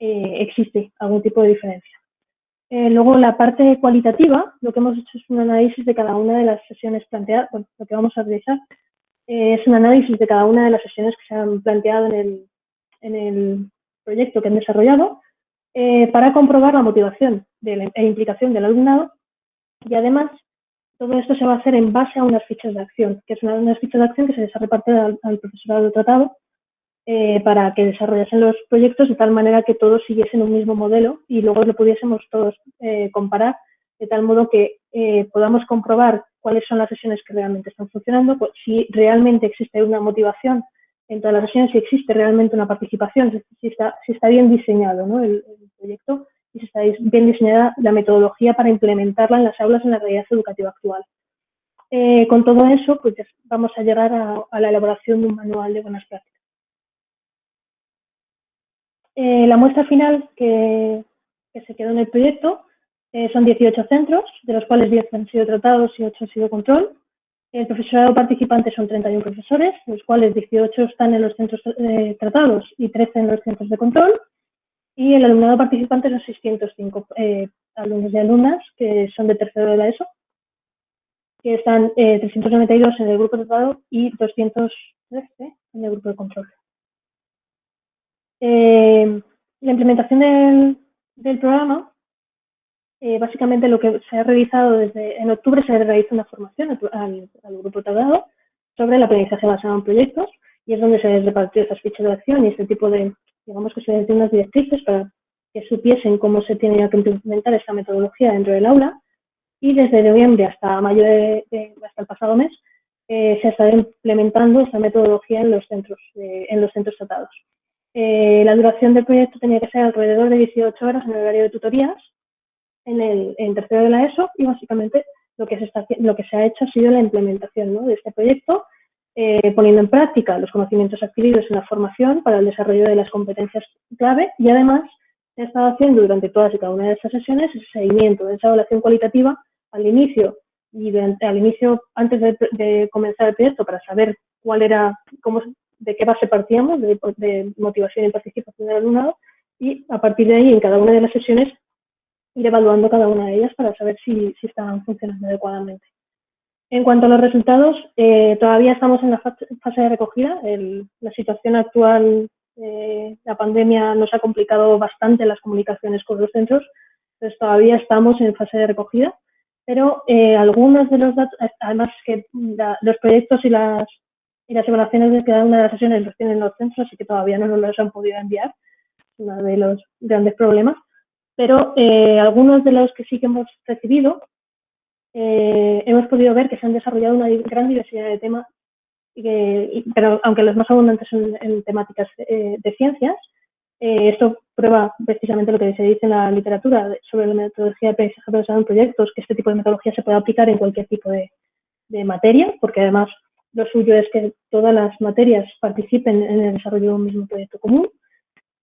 I: existe algún tipo de diferencia. Luego, la parte cualitativa, lo que hemos hecho es un análisis de cada una de las sesiones planteadas. Bueno, lo que vamos a realizar es un análisis de cada una de las sesiones que se han planteado en el proyecto que han desarrollado, para comprobar la motivación e implicación del alumnado, y además todo esto se va a hacer en base a unas fichas de acción, que es unas fichas de acción que se les ha repartido al profesorado tratado para que desarrollasen los proyectos de tal manera que todos siguiesen un mismo modelo y luego lo pudiésemos todos comparar, de tal modo que podamos comprobar cuáles son las sesiones que realmente están funcionando, pues, si realmente existe una motivación en todas las sesiones, si existe realmente una participación, si está bien diseñado, ¿no?, el proyecto, y si está bien diseñada la metodología para implementarla en las aulas en la realidad educativa actual. Con todo eso, pues vamos a llegar a la elaboración de un manual de buenas prácticas. La muestra final que se quedó en el proyecto son 18 centros, de los cuales 10 han sido tratados y 8 han sido control. El profesorado participante son 31 profesores, de los cuales 18 están en los centros tratados y 13 en los centros de control. Y el alumnado participante son 605 alumnos y alumnas que son de tercero de la ESO, que están 392 en el grupo tratado y 213 en el grupo de control. La implementación del programa, básicamente lo que se ha realizado en octubre, se realiza una formación al grupo tratado sobre el aprendizaje basado en proyectos, y es donde se les repartió estas fichas de acción y este tipo de, digamos que se les dio unas directrices para que supiesen cómo se tenía que implementar esta metodología dentro del aula, y desde noviembre hasta mayo hasta el pasado mes se ha estado implementando esta metodología en los centros tratados. La duración del proyecto tenía que ser alrededor de 18 horas en el horario de tutorías en tercero de la ESO, y básicamente lo que se ha hecho ha sido la implementación, ¿no?, de este proyecto, poniendo en práctica los conocimientos adquiridos en la formación para el desarrollo de las competencias clave, y además se ha estado haciendo durante todas y cada una de estas sesiones ese seguimiento de esa evaluación cualitativa al inicio antes de comenzar el proyecto, para saber de qué base partíamos, de motivación y participación del alumnado, y a partir de ahí, en cada una de las sesiones, ir evaluando cada una de ellas para saber si estaban funcionando adecuadamente. En cuanto a los resultados, todavía estamos en la fase de recogida. La situación actual, la pandemia, nos ha complicado bastante las comunicaciones con los centros, entonces todavía estamos en fase de recogida, pero algunos de los datos, además que los proyectos y las evaluaciones de cada una de las sesiones los tienen los centros, así que todavía no nos los han podido enviar, es uno de los grandes problemas, pero algunos de los que sí que hemos recibido, hemos podido ver que se han desarrollado una gran diversidad de temas, pero aunque los más abundantes son en temáticas de ciencias, Esto prueba precisamente lo que se dice en la literatura sobre la metodología de aprendizaje basado en proyectos, que este tipo de metodología se puede aplicar en cualquier tipo de materia, porque además lo suyo es que todas las materias participen en el desarrollo de un mismo proyecto común.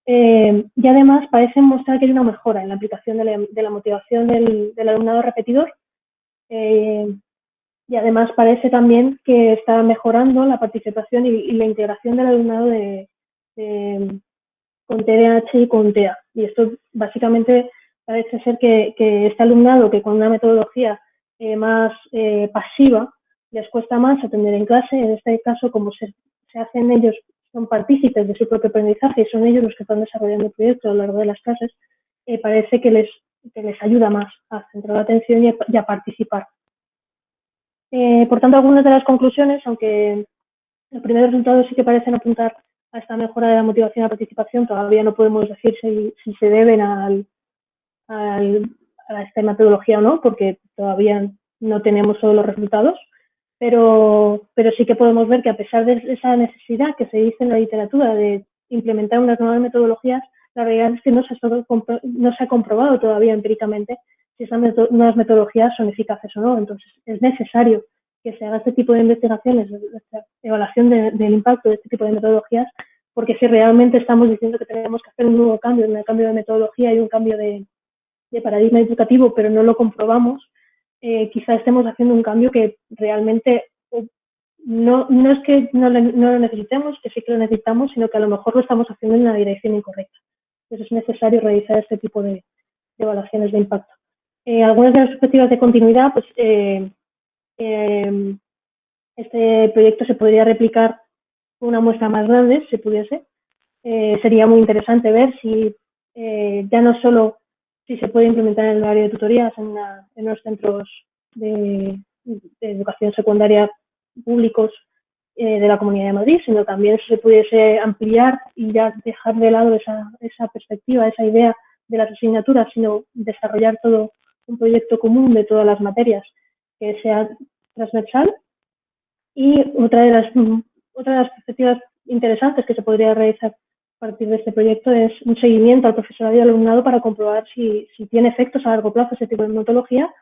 I: Y además parece mostrar que hay una mejora en la aplicación de la motivación del alumnado repetidor. Y además parece también que está mejorando la participación y la integración del alumnado con TDAH y con TEA. Y esto básicamente parece ser que este alumnado que con una metodología más pasiva les cuesta más atender en clase. En este caso, como se hacen ellos, son partícipes de su propio aprendizaje y son ellos los que están desarrollando el proyecto a lo largo de las clases, parece que les ayuda más a centrar la atención y a participar. Por tanto, algunas de las conclusiones, aunque los primeros resultados sí que parecen apuntar a esta mejora de la motivación y la participación, todavía no podemos decir si se deben a esta metodología o no, porque todavía no tenemos todos los resultados, pero sí que podemos ver que a pesar de esa necesidad que se dice en la literatura de implementar unas nuevas metodologías, la realidad es que no se ha comprobado todavía empíricamente si esas nuevas metodologías son eficaces o no. Entonces, es necesario que se haga este tipo de investigaciones, esta evaluación del impacto de este tipo de metodologías, porque si realmente estamos diciendo que tenemos que hacer un nuevo cambio, un cambio de metodología y un cambio de paradigma educativo, pero no lo comprobamos, quizá estemos haciendo un cambio que realmente no es que no lo necesitemos, que sí que lo necesitamos, sino que a lo mejor lo estamos haciendo en la dirección incorrecta. Entonces es necesario realizar este tipo de evaluaciones de impacto. Algunas de las perspectivas de continuidad, pues este proyecto se podría replicar con una muestra más grande, si pudiese. Sería muy interesante ver si ya no solo si se puede implementar en el horario de tutorías en los centros de educación secundaria públicos de la Comunidad de Madrid, sino también si se pudiese ampliar y ya dejar de lado esa perspectiva, esa idea de las asignaturas, sino desarrollar todo un proyecto común de todas las materias que sea transversal. Y otra de las perspectivas interesantes que se podría realizar a partir de este proyecto es un seguimiento al profesorado y al alumnado para comprobar si tiene efectos a largo plazo ese tipo de metodología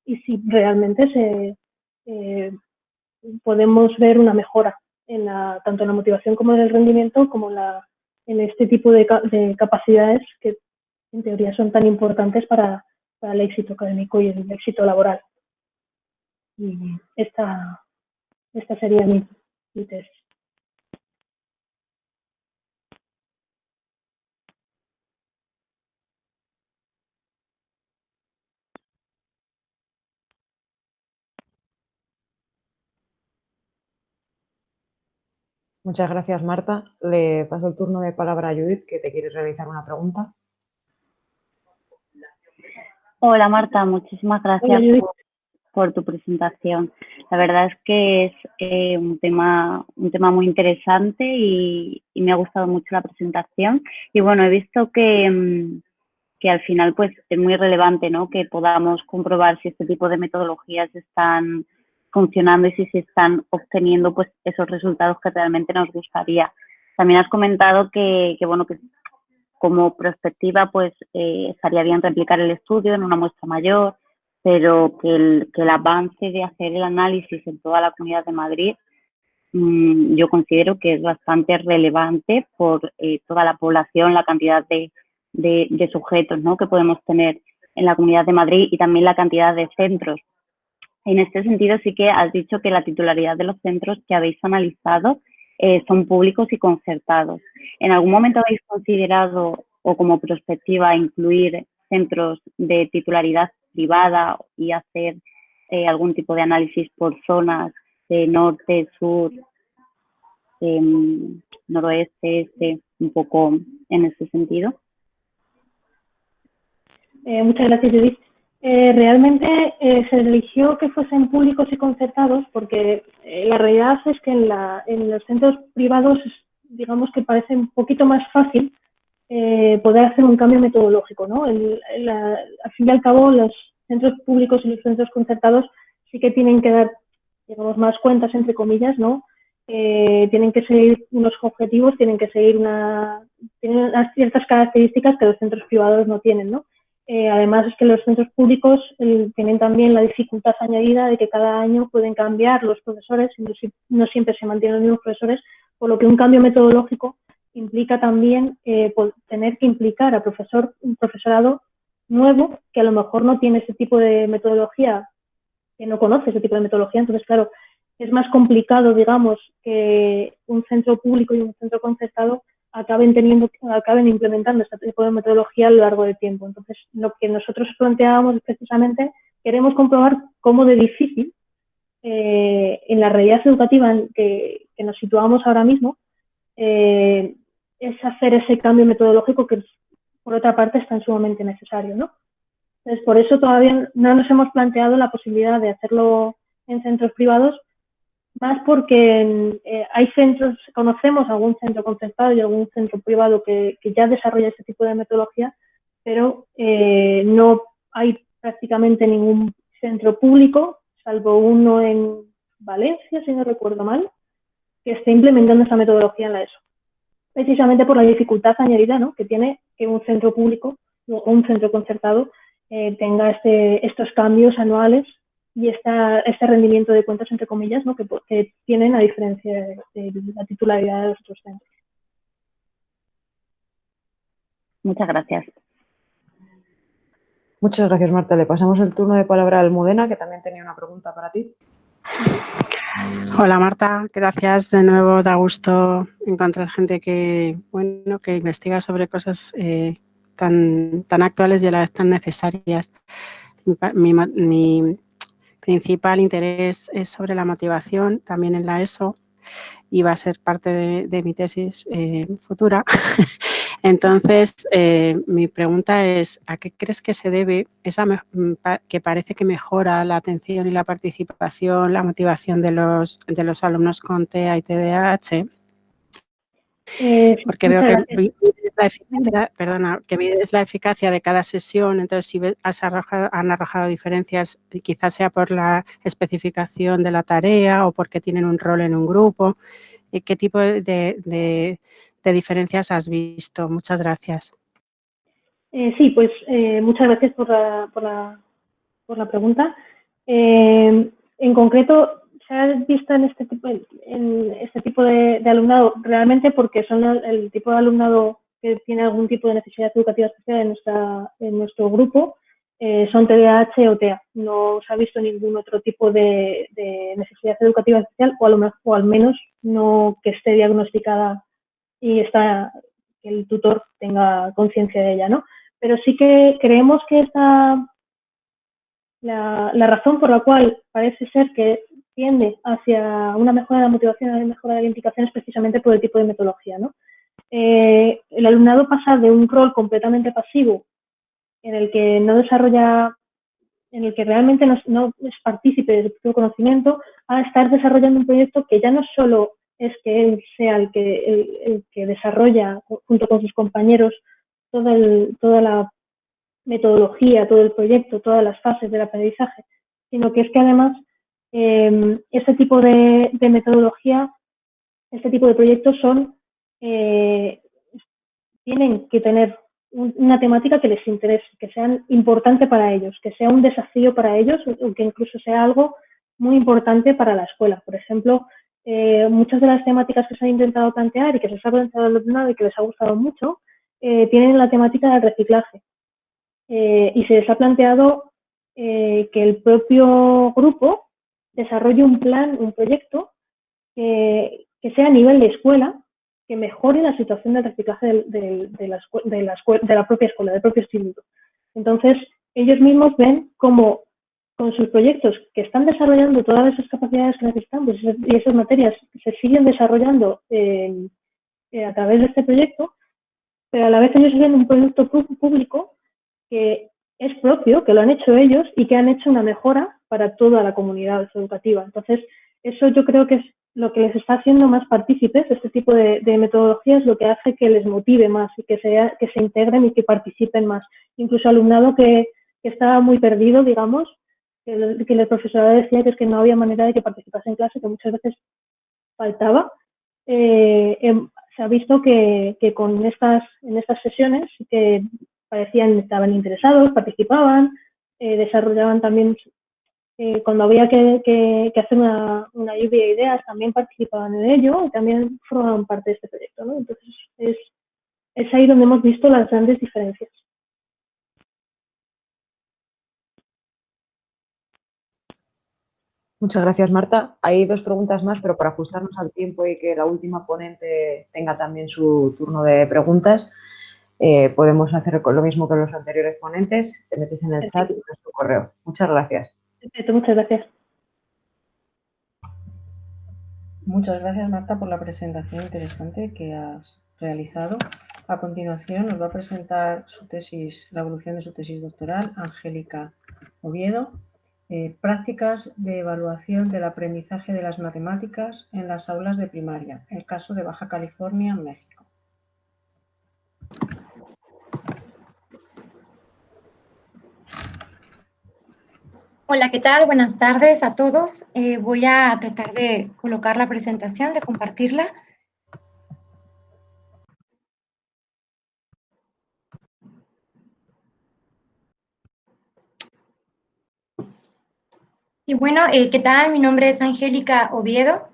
I: y si realmente podemos ver una mejora tanto en la motivación como en el rendimiento, como en este tipo de capacidades que en teoría son tan importantes para el éxito académico y el éxito laboral. Y esta sería mi tesis.
C: Muchas gracias, Marta. Le paso el turno de palabra a Judith, que te quiere realizar una pregunta.
J: Hola, Marta. Muchísimas gracias por tu presentación. La verdad es que es un tema muy interesante y me ha gustado mucho la presentación. Y bueno, he visto que al final pues es muy relevante, ¿no?, que podamos comprobar si este tipo de metodologías están funcionando y si se están obteniendo pues esos resultados que realmente nos gustaría. También has comentado que bueno, que como perspectiva pues estaría bien replicar el estudio en una muestra mayor, pero que el avance de hacer el análisis en toda la Comunidad de Madrid yo considero que es bastante relevante por toda la población, la cantidad de sujetos, ¿no?, que podemos tener en la Comunidad de Madrid y también la cantidad de centros. En este sentido sí que has dicho que la titularidad de los centros que habéis analizado son públicos y concertados. ¿En algún momento habéis considerado o como perspectiva incluir centros de titularidad privada y hacer algún tipo de análisis por zonas de norte, sur, noroeste, este, un poco en ese sentido?
I: Muchas gracias, Judith. Realmente se eligió que fuesen públicos y concertados porque la realidad es que en los centros privados, digamos que parece un poquito más fácil poder hacer un cambio metodológico, ¿no? Al fin y al cabo, los centros públicos y los centros concertados sí que tienen que dar, digamos, más cuentas, entre comillas, ¿no?, tienen que seguir unos objetivos, tienen unas ciertas características que los centros privados no tienen, ¿no? Además es que los centros públicos tienen también la dificultad añadida de que cada año pueden cambiar los profesores y no siempre se mantienen los mismos profesores, por lo que un cambio metodológico implica también tener que implicar a un profesorado nuevo que a lo mejor no tiene ese tipo de metodología, que no conoce ese tipo de metodología. Entonces, claro, es más complicado, digamos, que un centro público y un centro concertado acaben implementando este tipo de metodología a lo largo del tiempo. Entonces, lo que nosotros planteábamos es precisamente, queremos comprobar cómo de difícil en la realidad educativa en que nos situamos ahora mismo es hacer ese cambio metodológico que, por otra parte, es tan sumamente necesario, ¿no? Entonces, por eso todavía no nos hemos planteado la posibilidad de hacerlo en centros privados, más porque hay centros, conocemos algún centro concertado y algún centro privado que ya desarrolla este tipo de metodología, pero no hay prácticamente ningún centro público, salvo uno en Valencia, si no recuerdo mal, que esté implementando esa metodología en la ESO. Precisamente por la dificultad añadida, ¿no?, que tiene que un centro público o un centro concertado tenga estos cambios anuales y este rendimiento de cuentas, entre comillas, ¿no?, que tienen a diferencia de la titularidad de los otros centros.
J: Muchas gracias.
C: Muchas gracias, Marta. Le pasamos el turno de palabra a Almudena, que también tenía una pregunta para ti.
K: Hola, Marta. Gracias de nuevo. Da gusto encontrar gente que investiga sobre cosas tan actuales y a la vez tan necesarias. Mi principal interés es sobre la motivación, también en la ESO, y va a ser parte de mi tesis futura. Entonces, mi pregunta es, ¿a qué crees que se debe que parece que mejora la atención y la participación, la motivación de los alumnos con TEA y TDAH? Porque veo que mides la eficacia de cada sesión, entonces si han arrojado diferencias, quizás sea por la especificación de la tarea o porque tienen un rol en un grupo. ¿Qué tipo de diferencias has visto? Muchas gracias.
I: Sí, pues muchas gracias por la pregunta. En concreto, se ha visto en este tipo de alumnado realmente porque son el tipo de alumnado que tiene algún tipo de necesidad educativa especial en nuestro grupo, son TDAH o TEA. No se ha visto ningún otro tipo de necesidad educativa especial o al menos no que esté diagnosticada y que el tutor tenga conciencia de ella, ¿no? Pero sí que creemos que la razón por la cual parece ser que tiende hacia una mejora de la motivación y una mejora de la implicación es precisamente por el tipo de metodología, ¿no? El alumnado pasa de un rol completamente pasivo en el que no desarrolla, en el que realmente no es partícipe de su conocimiento, a estar desarrollando un proyecto que ya no solo es que él sea el que desarrolla junto con sus compañeros toda la metodología, todo el proyecto, todas las fases del aprendizaje, sino que es que además este tipo de metodología, este tipo de proyectos tienen que tener una temática que les interese, que sea importante para ellos, que sea un desafío para ellos o que incluso sea algo muy importante para la escuela. Por ejemplo, muchas de las temáticas que se han intentado plantear y que se les ha planteado al alumnado y que les ha gustado mucho, tienen la temática del reciclaje. Y se les ha planteado que el propio grupo desarrolle un plan, un proyecto que sea a nivel de escuela, que mejore la situación del reciclaje de la propia escuela, del propio instituto. Entonces, ellos mismos ven cómo con sus proyectos que están desarrollando todas esas capacidades que necesitamos y esas materias se siguen desarrollando a través de este proyecto, pero a la vez ellos ven un producto público que es propio, que lo han hecho ellos y que han hecho una mejora para toda la comunidad educativa. Entonces, eso yo creo que es lo que les está haciendo más partícipes, este tipo de metodologías, lo que hace que les motive más y que se integren y que participen más. Incluso alumnado que estaba muy perdido, digamos, que el profesorado decía que es que no había manera de que participase en clase, que muchas veces faltaba, se ha visto que en estas sesiones que parecían, estaban interesados, participaban, desarrollaban también, cuando había que hacer una lluvia de ideas, también participaban en ello y también formaban parte de este proyecto, ¿no? Entonces, es ahí donde hemos visto las grandes diferencias.
C: Muchas gracias, Marta. Hay dos preguntas más, pero para ajustarnos al tiempo y que la última ponente tenga también su turno de preguntas, podemos hacer lo mismo que los anteriores ponentes. Te metes en el chat y pones tu correo. Muchas gracias.
I: Perfecto, muchas gracias.
A: Muchas gracias, Marta, por la presentación interesante que has realizado. A continuación nos va a presentar su tesis, la evolución de su tesis doctoral, Angélica Oviedo, prácticas de evaluación del aprendizaje de las matemáticas en las aulas de primaria, el caso de Baja California, México.
L: Hola, ¿qué tal? Buenas tardes a todos. Voy a tratar de colocar la presentación, de compartirla. Y bueno, ¿qué tal? Mi nombre es Angélica Oviedo.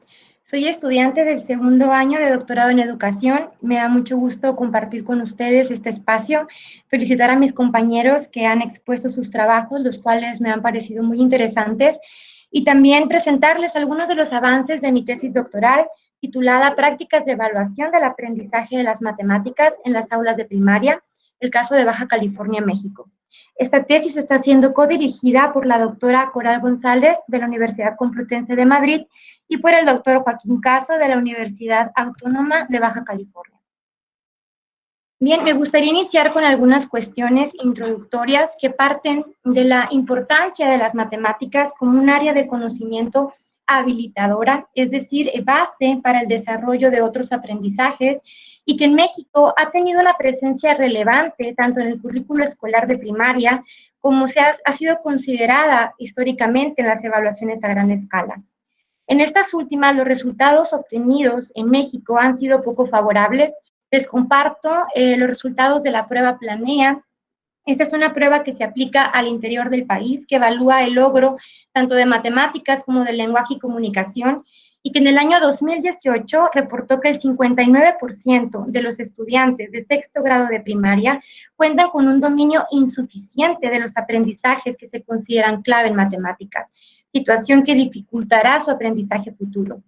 L: Soy estudiante del segundo año de doctorado en educación. Me da mucho gusto compartir con ustedes este espacio, felicitar a mis compañeros que han expuesto sus trabajos, los cuales me han parecido muy interesantes, y también presentarles algunos de los avances de mi tesis doctoral titulada Prácticas de evaluación del aprendizaje de las matemáticas en las aulas de primaria, el caso de Baja California, México. Esta tesis está siendo codirigida por la doctora Coral González de la Universidad Complutense de Madrid y por el doctor Joaquín Caso de la Universidad Autónoma de Baja California. Bien, me gustaría iniciar con algunas cuestiones introductorias que parten de la importancia de las matemáticas como un área de conocimiento habilitadora, es decir, base para el desarrollo de otros aprendizajes, y que en México ha tenido una presencia relevante tanto en el currículo escolar de primaria como ha sido considerada históricamente en las evaluaciones a gran escala. En estas últimas, los resultados obtenidos en México han sido poco favorables. Les comparto los resultados de la prueba Planea. Esta es una prueba que se aplica al interior del país, que evalúa el logro tanto de matemáticas como de lenguaje y comunicación, y que en el año 2018 reportó que el 59% de los estudiantes de sexto grado de primaria cuentan con un dominio insuficiente de los aprendizajes que se consideran clave en matemáticas, situación que dificultará su aprendizaje futuro.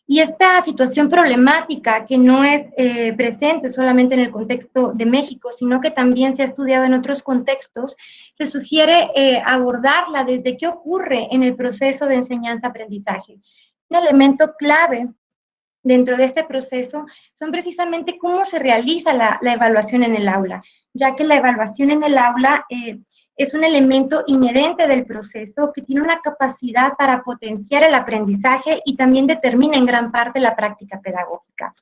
L: Y esta situación problemática, que no es presente solamente en el contexto de México, sino que también se ha estudiado en otros contextos, se sugiere abordarla desde qué ocurre en el proceso de enseñanza-aprendizaje. Un elemento clave dentro de este proceso son precisamente cómo se realiza la evaluación en el aula, ya que la evaluación en el aula es un elemento inherente del proceso que tiene una capacidad para potenciar el aprendizaje y también determina en gran parte la práctica pedagógica.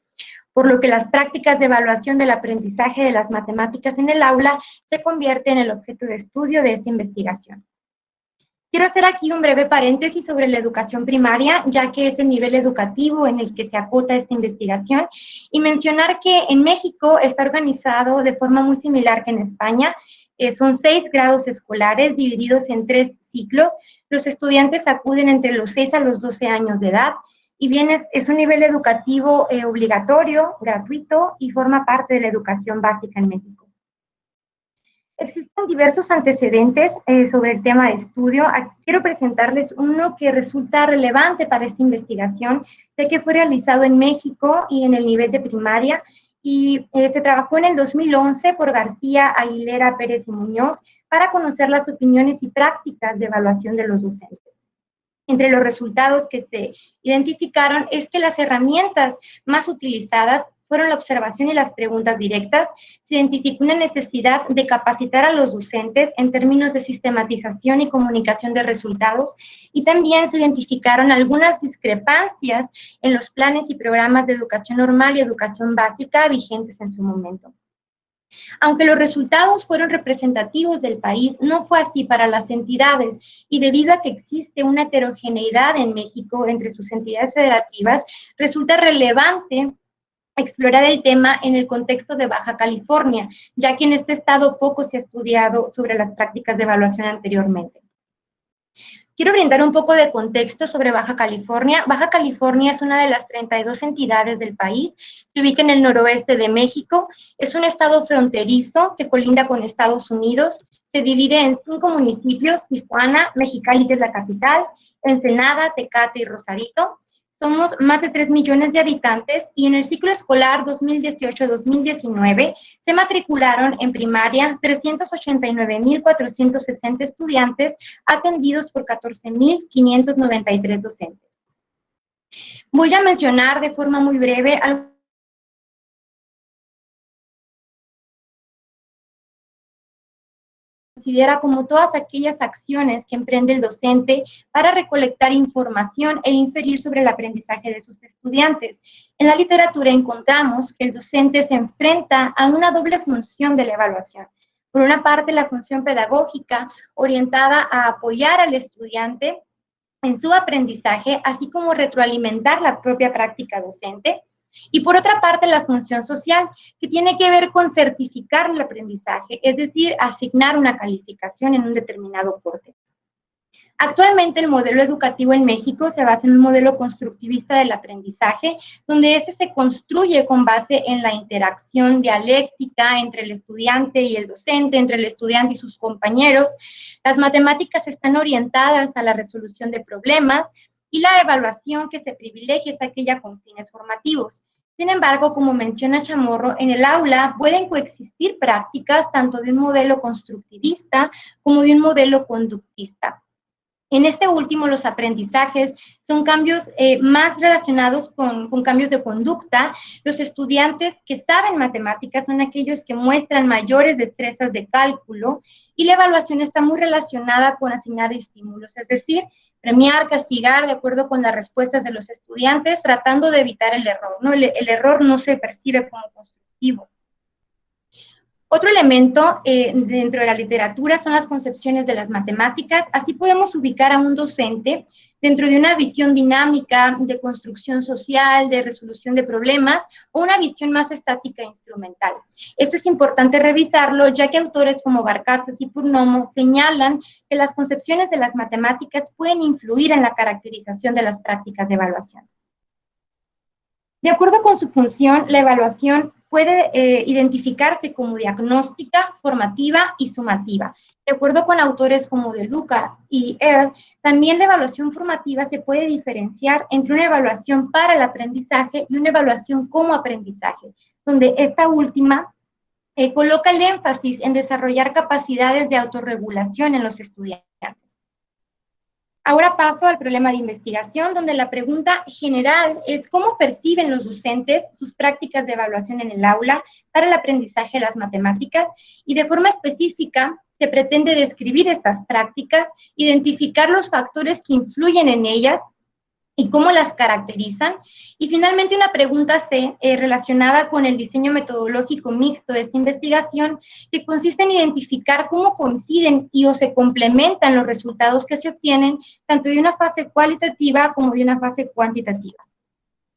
L: Por lo que las prácticas de evaluación del aprendizaje de las matemáticas en el aula se convierten en el objeto de estudio de esta investigación. Quiero hacer aquí un breve paréntesis sobre la educación primaria, ya que es el nivel educativo en el que se acota esta investigación, y mencionar que en México está organizado de forma muy similar que en España. Son 6 grados escolares divididos en 3 ciclos. Los estudiantes acuden entre los 6 a los 12 años de edad, y bien es un nivel educativo obligatorio, gratuito, y forma parte de la educación básica en México. Existen diversos antecedentes sobre el tema de estudio. Aquí quiero presentarles uno que resulta relevante para esta investigación, ya que fue realizado en México y en el nivel de primaria, y se trabajó en el 2011 por García, Aguilera, Pérez y Muñoz para conocer las opiniones y prácticas de evaluación de los docentes. Entre los resultados que se identificaron es que las herramientas más utilizadas fueron la observación y las preguntas directas. Se identificó una necesidad de capacitar a los docentes en términos de sistematización y comunicación de resultados, y también se identificaron algunas discrepancias en los planes y programas de educación normal y educación básica vigentes en su momento. Aunque los resultados fueron representativos del país, no fue así para las entidades, y debido a que existe una heterogeneidad en México entre sus entidades federativas, resulta relevante explorar el tema en el contexto de Baja California, ya que en este estado poco se ha estudiado sobre las prácticas de evaluación anteriormente. Quiero brindar un poco de contexto sobre Baja California. Baja California es una de las 32 entidades del país, se ubica en el noroeste de México, es un estado fronterizo que colinda con Estados Unidos, se divide en 5 municipios: Tijuana, Mexicali, que es la capital, Ensenada, Tecate y Rosarito. Somos más de 3 millones de habitantes y en el ciclo escolar 2018-2019 se matricularon en primaria 389.460 estudiantes atendidos por 14.593 docentes. Voy a mencionar de forma muy breve algo considera como todas aquellas acciones que emprende el docente para recolectar información e inferir sobre el aprendizaje de sus estudiantes. En la literatura encontramos que el docente se enfrenta a una doble función de la evaluación. Por una parte, la función pedagógica, orientada a apoyar al estudiante en su aprendizaje, así como retroalimentar la propia práctica docente. Y por otra parte, la función social, que tiene que ver con certificar el aprendizaje, es decir, asignar una calificación en un determinado corte. Actualmente, el modelo educativo en México se basa en un modelo constructivista del aprendizaje, donde este se construye con base en la interacción dialéctica entre el estudiante y el docente, entre el estudiante y sus compañeros. Las matemáticas están orientadas a la resolución de problemas, y la evaluación que se privilegia es aquella con fines formativos. Sin embargo, como menciona Chamorro, en el aula pueden coexistir prácticas tanto de un modelo constructivista como de un modelo conductista. En este último, los aprendizajes son cambios más relacionados con cambios de conducta. Los estudiantes que saben matemáticas son aquellos que muestran mayores destrezas de cálculo, y la evaluación está muy relacionada con asignar estímulos, es decir, premiar, castigar de acuerdo con las respuestas de los estudiantes, tratando de evitar el error, ¿no? El error no se percibe como constructivo. Otro elemento dentro de la literatura son las concepciones de las matemáticas. Así podemos ubicar a un docente dentro de una visión dinámica de construcción social, de resolución de problemas, o una visión más estática e instrumental. Esto es importante revisarlo, ya que autores como Barcatzas y Purnomo señalan que las concepciones de las matemáticas pueden influir en la caracterización de las prácticas de evaluación. De acuerdo con su función, la evaluación puede identificarse como diagnóstica, formativa y sumativa. De acuerdo con autores como De Luca y Earle, también la evaluación formativa se puede diferenciar entre una evaluación para el aprendizaje y una evaluación como aprendizaje, donde esta última coloca el énfasis en desarrollar capacidades de autorregulación en los estudiantes. Ahora paso al problema de investigación, donde la pregunta general es cómo perciben los docentes sus prácticas de evaluación en el aula para el aprendizaje de las matemáticas, y de forma específica se pretende describir estas prácticas, identificar los factores que influyen en ellas y cómo las caracterizan, y finalmente una pregunta C relacionada con el diseño metodológico mixto de esta investigación, que consiste en identificar cómo coinciden y o se complementan los resultados que se obtienen tanto de una fase cualitativa como de una fase cuantitativa.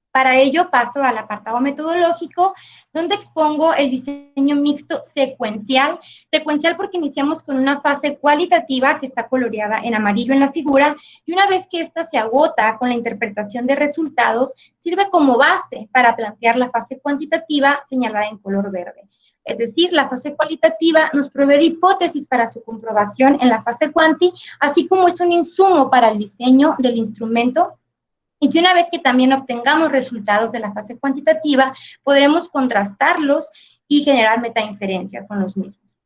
L: Para ello paso al apartado metodológico, donde expongo el diseño mixto secuencial. Secuencial porque iniciamos con una fase cualitativa que está coloreada en amarillo en la figura, y una vez que ésta se agota con la interpretación de resultados, sirve como base para plantear la fase cuantitativa señalada en color verde. Es decir, la fase cualitativa nos provee de hipótesis para su comprobación en la fase cuanti, así como es un insumo para el diseño del instrumento, y que una vez que también obtengamos resultados de la fase cuantitativa, podremos contrastarlos y generar metainferencias con los mismos.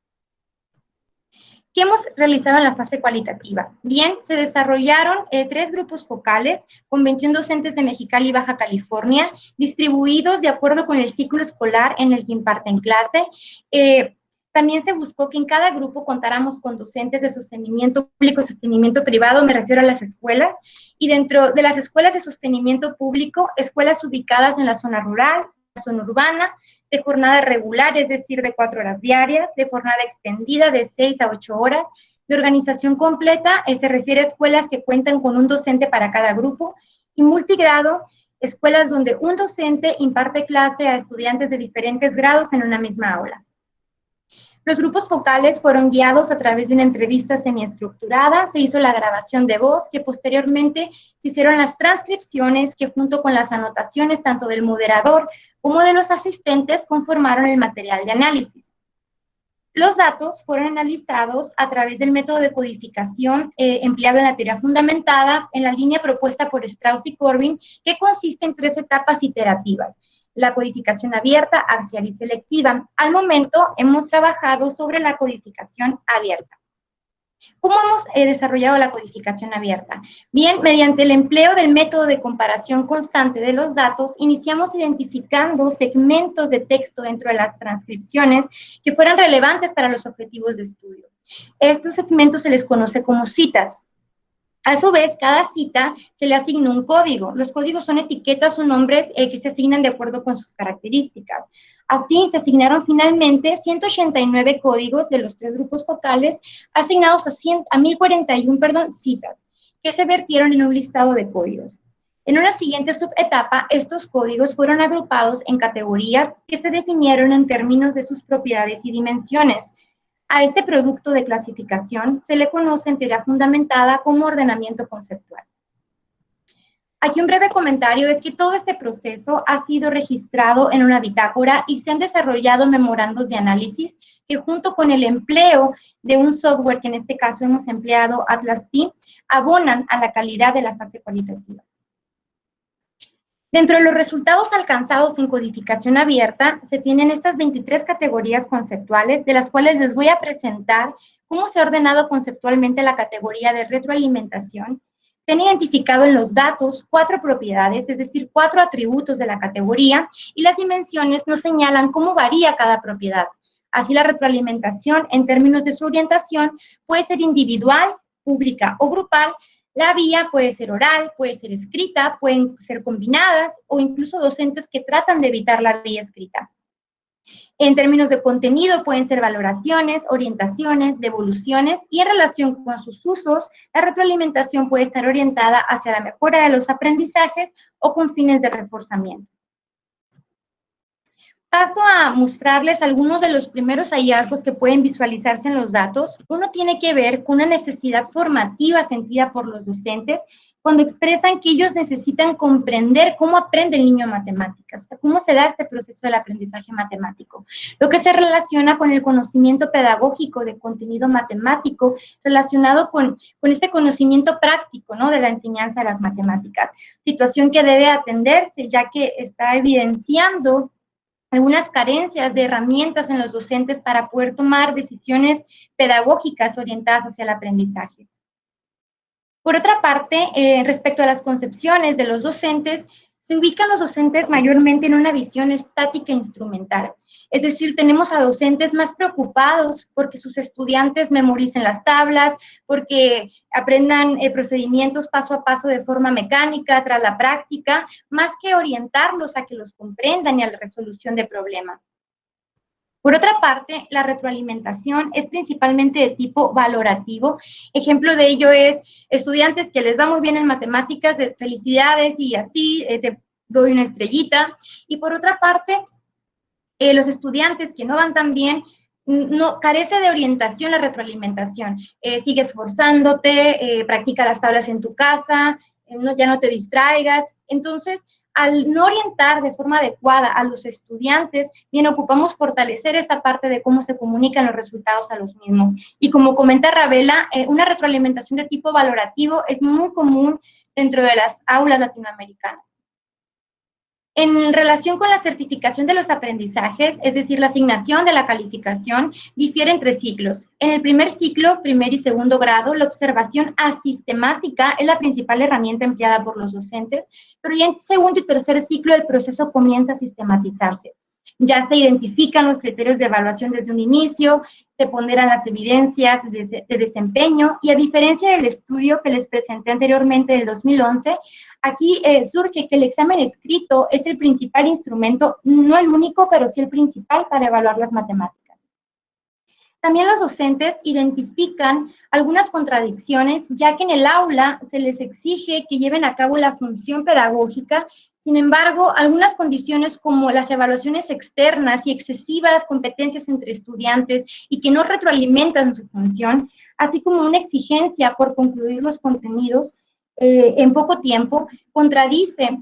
L: ¿Qué hemos realizado en la fase cualitativa? Bien, se desarrollaron 3 grupos focales con 21 docentes de Mexicali y Baja California, distribuidos de acuerdo con el ciclo escolar en el que imparten clase. También se buscó que en cada grupo contáramos con docentes de sostenimiento público y sostenimiento privado, me refiero a las escuelas, y dentro de las escuelas de sostenimiento público, escuelas ubicadas en la zona rural, la zona urbana, de jornada regular, es decir, de 4 horas diarias, de jornada extendida de 6 a 8 horas, de organización completa, se refiere a escuelas que cuentan con un docente para cada grupo, y multigrado, escuelas donde un docente imparte clase a estudiantes de diferentes grados en una misma aula. Los grupos focales fueron guiados a través de una entrevista semiestructurada, se hizo la grabación de voz, que posteriormente se hicieron las transcripciones que junto con las anotaciones tanto del moderador como de los asistentes conformaron el material de análisis. Los datos fueron analizados a través del método de codificación empleado en la teoría fundamentada en la línea propuesta por Strauss y Corbin, que consiste en 3 etapas iterativas: la codificación abierta, axial y selectiva. Al momento hemos trabajado sobre la codificación abierta. ¿Cómo hemos desarrollado la codificación abierta? Bien, mediante el empleo del método de comparación constante de los datos, iniciamos identificando segmentos de texto dentro de las transcripciones que fueran relevantes para los objetivos de estudio. Estos segmentos se les conoce como citas. A su vez, cada cita se le asigna un código. Los códigos son etiquetas o nombres que se asignan de acuerdo con sus características. Así, se asignaron finalmente 189 códigos de los 3 grupos focales, asignados a 1041 citas, que se vertieron en un listado de códigos. En una siguiente subetapa, estos códigos fueron agrupados en categorías que se definieron en términos de sus propiedades y dimensiones. A este producto de clasificación se le conoce en teoría fundamentada como ordenamiento conceptual. Aquí un breve comentario es que todo este proceso ha sido registrado en una bitácora y se han desarrollado memorandos de análisis que junto con el empleo de un software, que en este caso hemos empleado ATLAS-T, abonan a la calidad de la fase cualitativa. Dentro de los resultados alcanzados en codificación abierta, se tienen estas 23 categorías conceptuales, de las cuales les voy a presentar cómo se ha ordenado conceptualmente la categoría de retroalimentación. Se han identificado en los datos 4 propiedades, es decir, 4 atributos de la categoría, y las dimensiones nos señalan cómo varía cada propiedad. Así, la retroalimentación, en términos de su orientación, puede ser individual, pública o grupal. La vía puede ser oral, puede ser escrita, pueden ser combinadas o incluso docentes que tratan de evitar la vía escrita. En términos de contenido pueden ser valoraciones, orientaciones, devoluciones, y en relación con sus usos, la retroalimentación puede estar orientada hacia la mejora de los aprendizajes o con fines de reforzamiento. Paso a mostrarles algunos de los primeros hallazgos que pueden visualizarse en los datos. Uno tiene que ver con una necesidad formativa sentida por los docentes cuando expresan que ellos necesitan comprender cómo aprende el niño matemáticas, o sea, cómo se da este proceso del aprendizaje matemático, lo que se relaciona con el conocimiento pedagógico de contenido matemático relacionado con este conocimiento práctico, ¿no?, de la enseñanza de las matemáticas, situación que debe atenderse ya que está evidenciando algunas carencias de herramientas en los docentes para poder tomar decisiones pedagógicas orientadas hacia el aprendizaje. Por otra parte, respecto a las concepciones de los docentes, se ubican los docentes mayormente en una visión estática e instrumental. Es decir, tenemos a docentes más preocupados porque sus estudiantes memoricen las tablas, porque aprendan procedimientos paso a paso de forma mecánica tras la práctica, más que orientarlos a que los comprendan y a la resolución de problemas. Por otra parte, la retroalimentación es principalmente de tipo valorativo. Ejemplo de ello es estudiantes que les va muy bien en matemáticas, felicidades y así, te doy una estrellita. Y por otra parte, los estudiantes que no van tan bien, carece de orientación la retroalimentación. Sigue esforzándote, practica las tablas en tu casa, ya no te distraigas. Entonces, al no orientar de forma adecuada a los estudiantes, bien ocupamos fortalecer esta parte de cómo se comunican los resultados a los mismos. Y como comenta Ravela, una retroalimentación de tipo valorativo es muy común dentro de las aulas latinoamericanas. En relación con la certificación de los aprendizajes, es decir, la asignación de la calificación, difiere en 3 ciclos. En el primer ciclo, primer y segundo grado, la observación asistemática es la principal herramienta empleada por los docentes, pero ya en segundo y tercer ciclo el proceso comienza a sistematizarse. Ya se identifican los criterios de evaluación desde un inicio, se ponderan las evidencias de desempeño y a diferencia del estudio que les presenté anteriormente del 2011, aquí surge que el examen escrito es el principal instrumento, no el único, pero sí el principal para evaluar las matemáticas. También los docentes identifican algunas contradicciones, ya que en el aula se les exige que lleven a cabo la función pedagógica. Sin embargo, algunas condiciones como las evaluaciones externas y excesivas competencias entre estudiantes y que no retroalimentan su función, así como una exigencia por concluir los contenidos en poco tiempo, contradice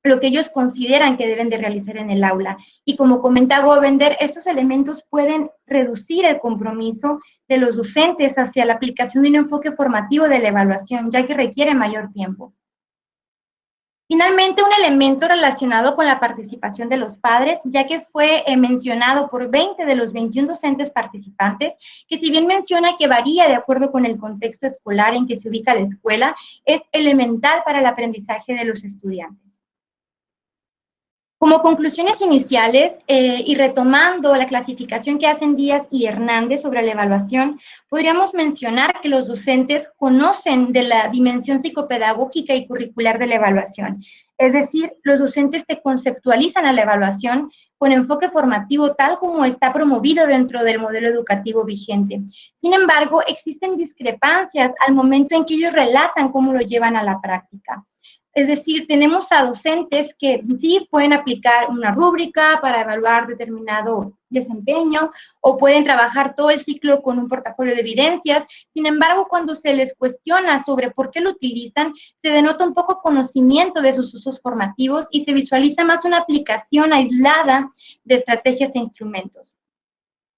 L: lo que ellos consideran que deben de realizar en el aula. Y como comentaba Bender, estos elementos pueden reducir el compromiso de los docentes hacia la aplicación de un enfoque formativo de la evaluación, ya que requiere mayor tiempo. Finalmente, un elemento relacionado con la participación de los padres, ya que fue mencionado por 20 de los 21 docentes participantes, que si bien menciona que varía de acuerdo con el contexto escolar en que se ubica la escuela, es elemental para el aprendizaje de los estudiantes. Como conclusiones iniciales y retomando la clasificación que hacen Díaz y Hernández sobre la evaluación, podríamos mencionar que los docentes conocen de la dimensión psicopedagógica y curricular de la evaluación. Es decir, los docentes te conceptualizan a la evaluación con enfoque formativo tal como está promovido dentro del modelo educativo vigente. Sin embargo, existen discrepancias al momento en que ellos relatan cómo lo llevan a la práctica. Es decir, tenemos a docentes que sí pueden aplicar una rúbrica para evaluar determinado desempeño o pueden trabajar todo el ciclo con un portafolio de evidencias. Sin embargo, cuando se les cuestiona sobre por qué lo utilizan, se denota un poco conocimiento de sus usos formativos y se visualiza más una aplicación aislada de estrategias e instrumentos.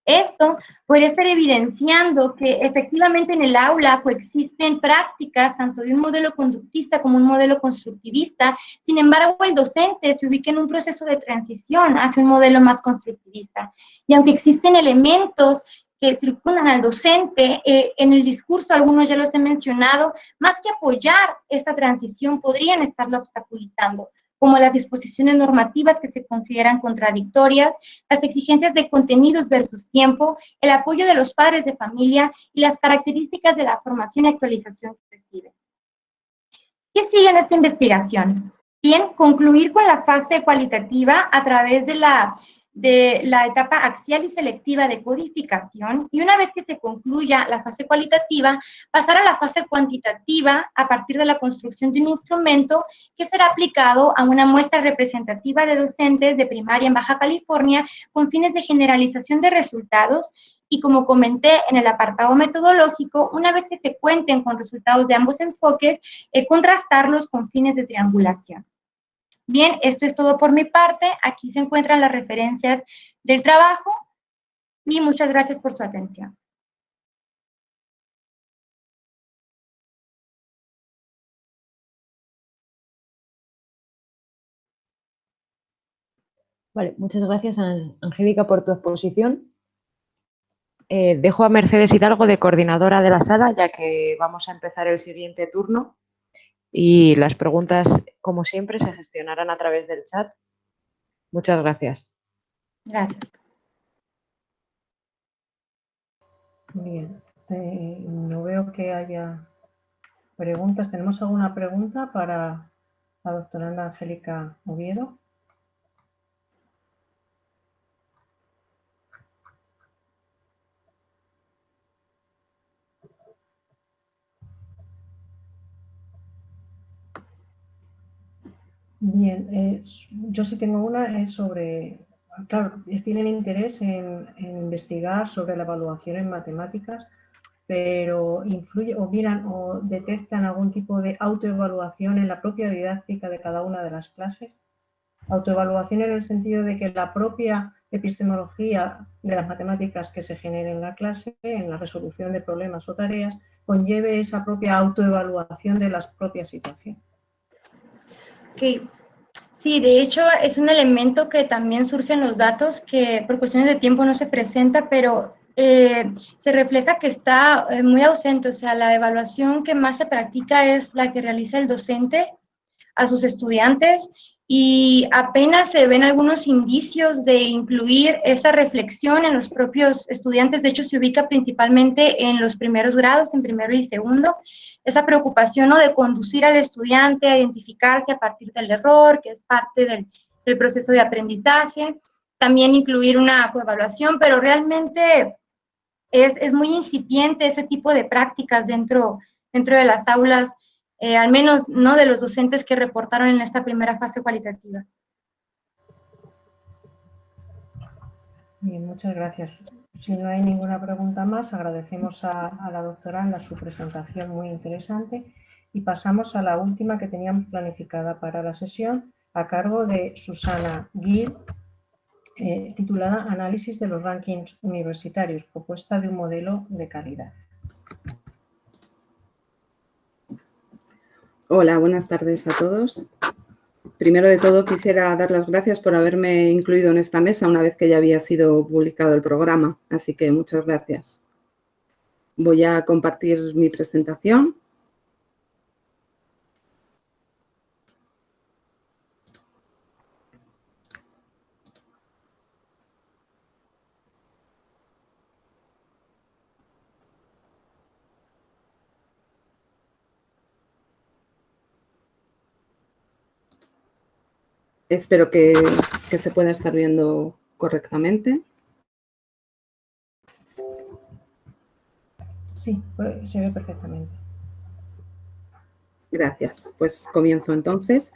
L: Esto podría estar evidenciando que efectivamente en el aula coexisten prácticas tanto de un modelo conductista como un modelo constructivista. Sin embargo, el docente se ubica en un proceso de transición hacia un modelo más constructivista. Y aunque existen elementos que circundan al docente, en el discurso algunos ya los he mencionado, más que apoyar esta transición podrían estarlo obstaculizando, como las disposiciones normativas que se consideran contradictorias, las exigencias de contenidos versus tiempo, el apoyo de los padres de familia y las características de la formación y actualización que reciben. ¿Qué sigue en esta investigación? Bien, concluir con la fase cualitativa a través de la etapa axial y selectiva de codificación, y una vez que se concluya la fase cualitativa, pasar a la fase cuantitativa a partir de la construcción de un instrumento que será aplicado a una muestra representativa de docentes de primaria en Baja California con fines de generalización de resultados. Y como comenté en el apartado metodológico, una vez que se cuenten con resultados de ambos enfoques, contrastarlos con fines de triangulación. Bien, esto es todo por mi parte. Aquí se encuentran las referencias del trabajo y muchas gracias por su atención.
C: Vale, muchas gracias, Angélica, por tu exposición. Dejo a Mercedes Hidalgo de coordinadora de la sala, ya que vamos a empezar el siguiente turno. Y las preguntas, como siempre, se gestionarán a través del chat. Muchas gracias.
L: Gracias.
A: Bien, no veo que haya preguntas. ¿Tenemos alguna pregunta para la doctoranda Angélica Oviedo? Bien, yo sí tengo una, es sobre, claro, tienen interés en investigar sobre la evaluación en matemáticas, pero influye o miran o detectan algún tipo de autoevaluación en la propia didáctica de cada una de las clases. Autoevaluación en el sentido de que la propia epistemología de las matemáticas que se genere en la clase, en la resolución de problemas o tareas, conlleve esa propia autoevaluación de las propias situaciones.
L: Okay. Sí, de hecho es un elemento que también surge en los datos que por cuestiones de tiempo no se presenta, pero se refleja que está muy ausente. O sea, la evaluación que más se practica es la que realiza el docente a sus estudiantes y apenas se ven algunos indicios de incluir esa reflexión en los propios estudiantes. De hecho, se ubica principalmente en los primeros grados, en primero y segundo, esa preocupación, ¿no?, de conducir al estudiante a identificarse a partir del error, que es parte del proceso de aprendizaje, también incluir una coevaluación, pero realmente es muy incipiente ese tipo de prácticas dentro de las aulas, al menos, ¿no?, de los docentes que reportaron en esta primera fase cualitativa.
A: Bien, muchas gracias. Si no hay ninguna pregunta más, agradecemos a la doctora su presentación muy interesante y pasamos a la última que teníamos planificada para la sesión, a cargo de Susana Gil, titulada Análisis de los rankings universitarios, propuesta de un modelo de calidad.
M: Hola, buenas tardes a todos. Primero de todo, quisiera dar las gracias por haberme incluido en esta mesa una vez que ya había sido publicado el programa, así que muchas gracias. Voy a compartir mi presentación. Espero que se pueda estar viendo correctamente.
A: Sí, se ve perfectamente.
M: Gracias. Pues comienzo entonces.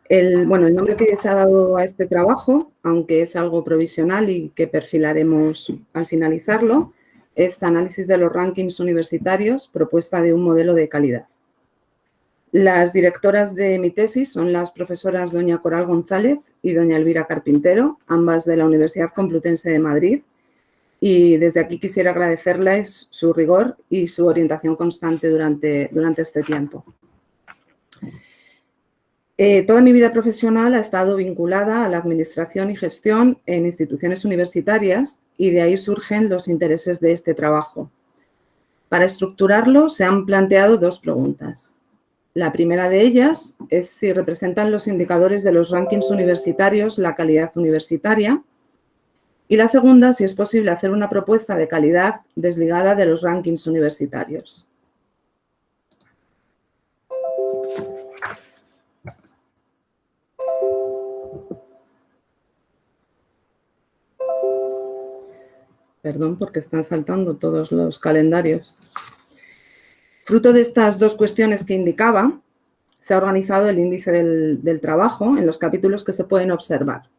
M: El nombre que se ha dado a este trabajo, aunque es algo provisional y que perfilaremos al finalizarlo, es Análisis de los rankings universitarios, propuesta de un modelo de calidad. Las directoras de mi tesis son las profesoras doña Coral González y doña Elvira Carpintero, ambas de la Universidad Complutense de Madrid, y desde aquí quisiera agradecerles su rigor y su orientación constante durante este tiempo. Toda mi vida profesional ha estado vinculada a la administración y gestión en instituciones universitarias y de ahí surgen los intereses de este trabajo. Para estructurarlo se han planteado dos preguntas. La primera de ellas es si representan los indicadores de los rankings universitarios la calidad universitaria y la segunda, si es posible hacer una propuesta de calidad desligada de los rankings universitarios. Perdón, porque están saltando todos los calendarios. Fruto de estas dos cuestiones que indicaba, se ha organizado el índice del trabajo en los capítulos que se pueden observar.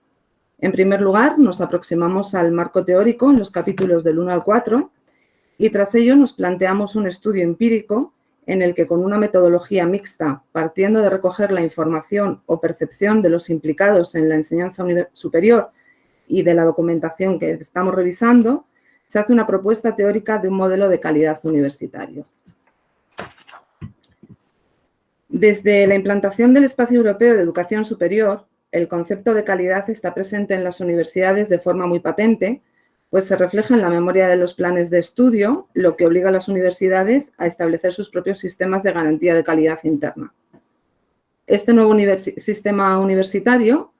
M: En primer lugar, nos aproximamos al marco teórico en los capítulos del 1 al 4 y tras ello nos planteamos un estudio empírico en el que con una metodología mixta, partiendo de recoger la información o percepción de los implicados en la enseñanza superior y de la documentación que estamos revisando, se hace una propuesta teórica de un modelo de calidad universitario. Desde la implantación del Espacio Europeo de Educación Superior, el concepto de calidad está presente en las universidades de forma muy patente, pues se refleja en la memoria de los planes de estudio, lo que obliga a las universidades a establecer sus propios sistemas de garantía de calidad interna. Este nuevo sistema universitario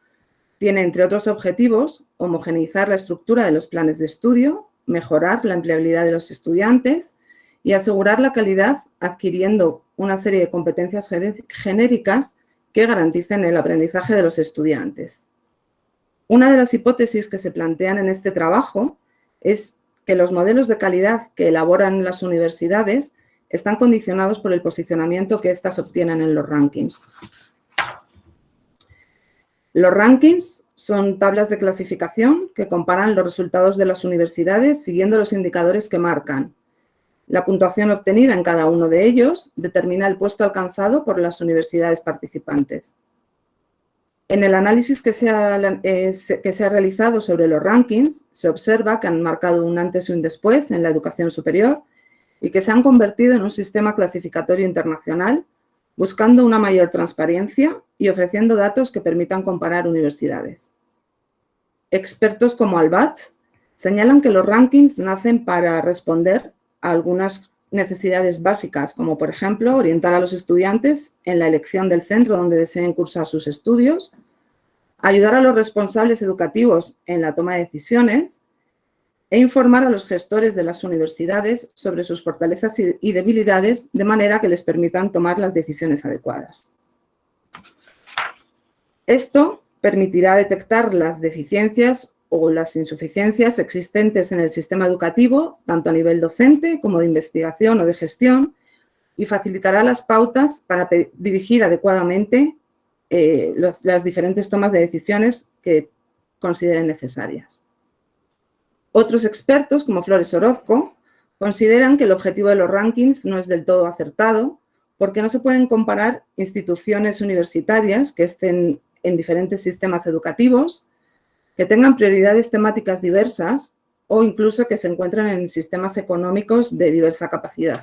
M: tiene, entre otros objetivos, homogeneizar la estructura de los planes de estudio, mejorar la empleabilidad de los estudiantes y asegurar la calidad adquiriendo una serie de competencias genéricas que garanticen el aprendizaje de los estudiantes. Una de las hipótesis que se plantean en este trabajo es que los modelos de calidad que elaboran las universidades están condicionados por el posicionamiento que éstas obtienen en los rankings. Los rankings son tablas de clasificación que comparan los resultados de las universidades siguiendo los indicadores que marcan. La puntuación obtenida en cada uno de ellos determina el puesto alcanzado por las universidades participantes. En el análisis que se ha realizado sobre los rankings, se observa que han marcado un antes y un después en la educación superior y que se han convertido en un sistema clasificatorio internacional buscando una mayor transparencia y ofreciendo datos que permitan comparar universidades. Expertos como Albat señalan que los rankings nacen para responder a algunas necesidades básicas, como por ejemplo orientar a los estudiantes en la elección del centro donde deseen cursar sus estudios, ayudar a los responsables educativos en la toma de decisiones, e informar a los gestores de las universidades sobre sus fortalezas y debilidades de manera que les permitan tomar las decisiones adecuadas. Esto permitirá detectar las deficiencias o las insuficiencias existentes en el sistema educativo, tanto a nivel docente como de investigación o de gestión, y facilitará las pautas para dirigir adecuadamente las diferentes tomas de decisiones que consideren necesarias. Otros expertos, como Flores Orozco, consideran que el objetivo de los rankings no es del todo acertado porque no se pueden comparar instituciones universitarias que estén en diferentes sistemas educativos, que tengan prioridades temáticas diversas o incluso que se encuentren en sistemas económicos de diversa capacidad.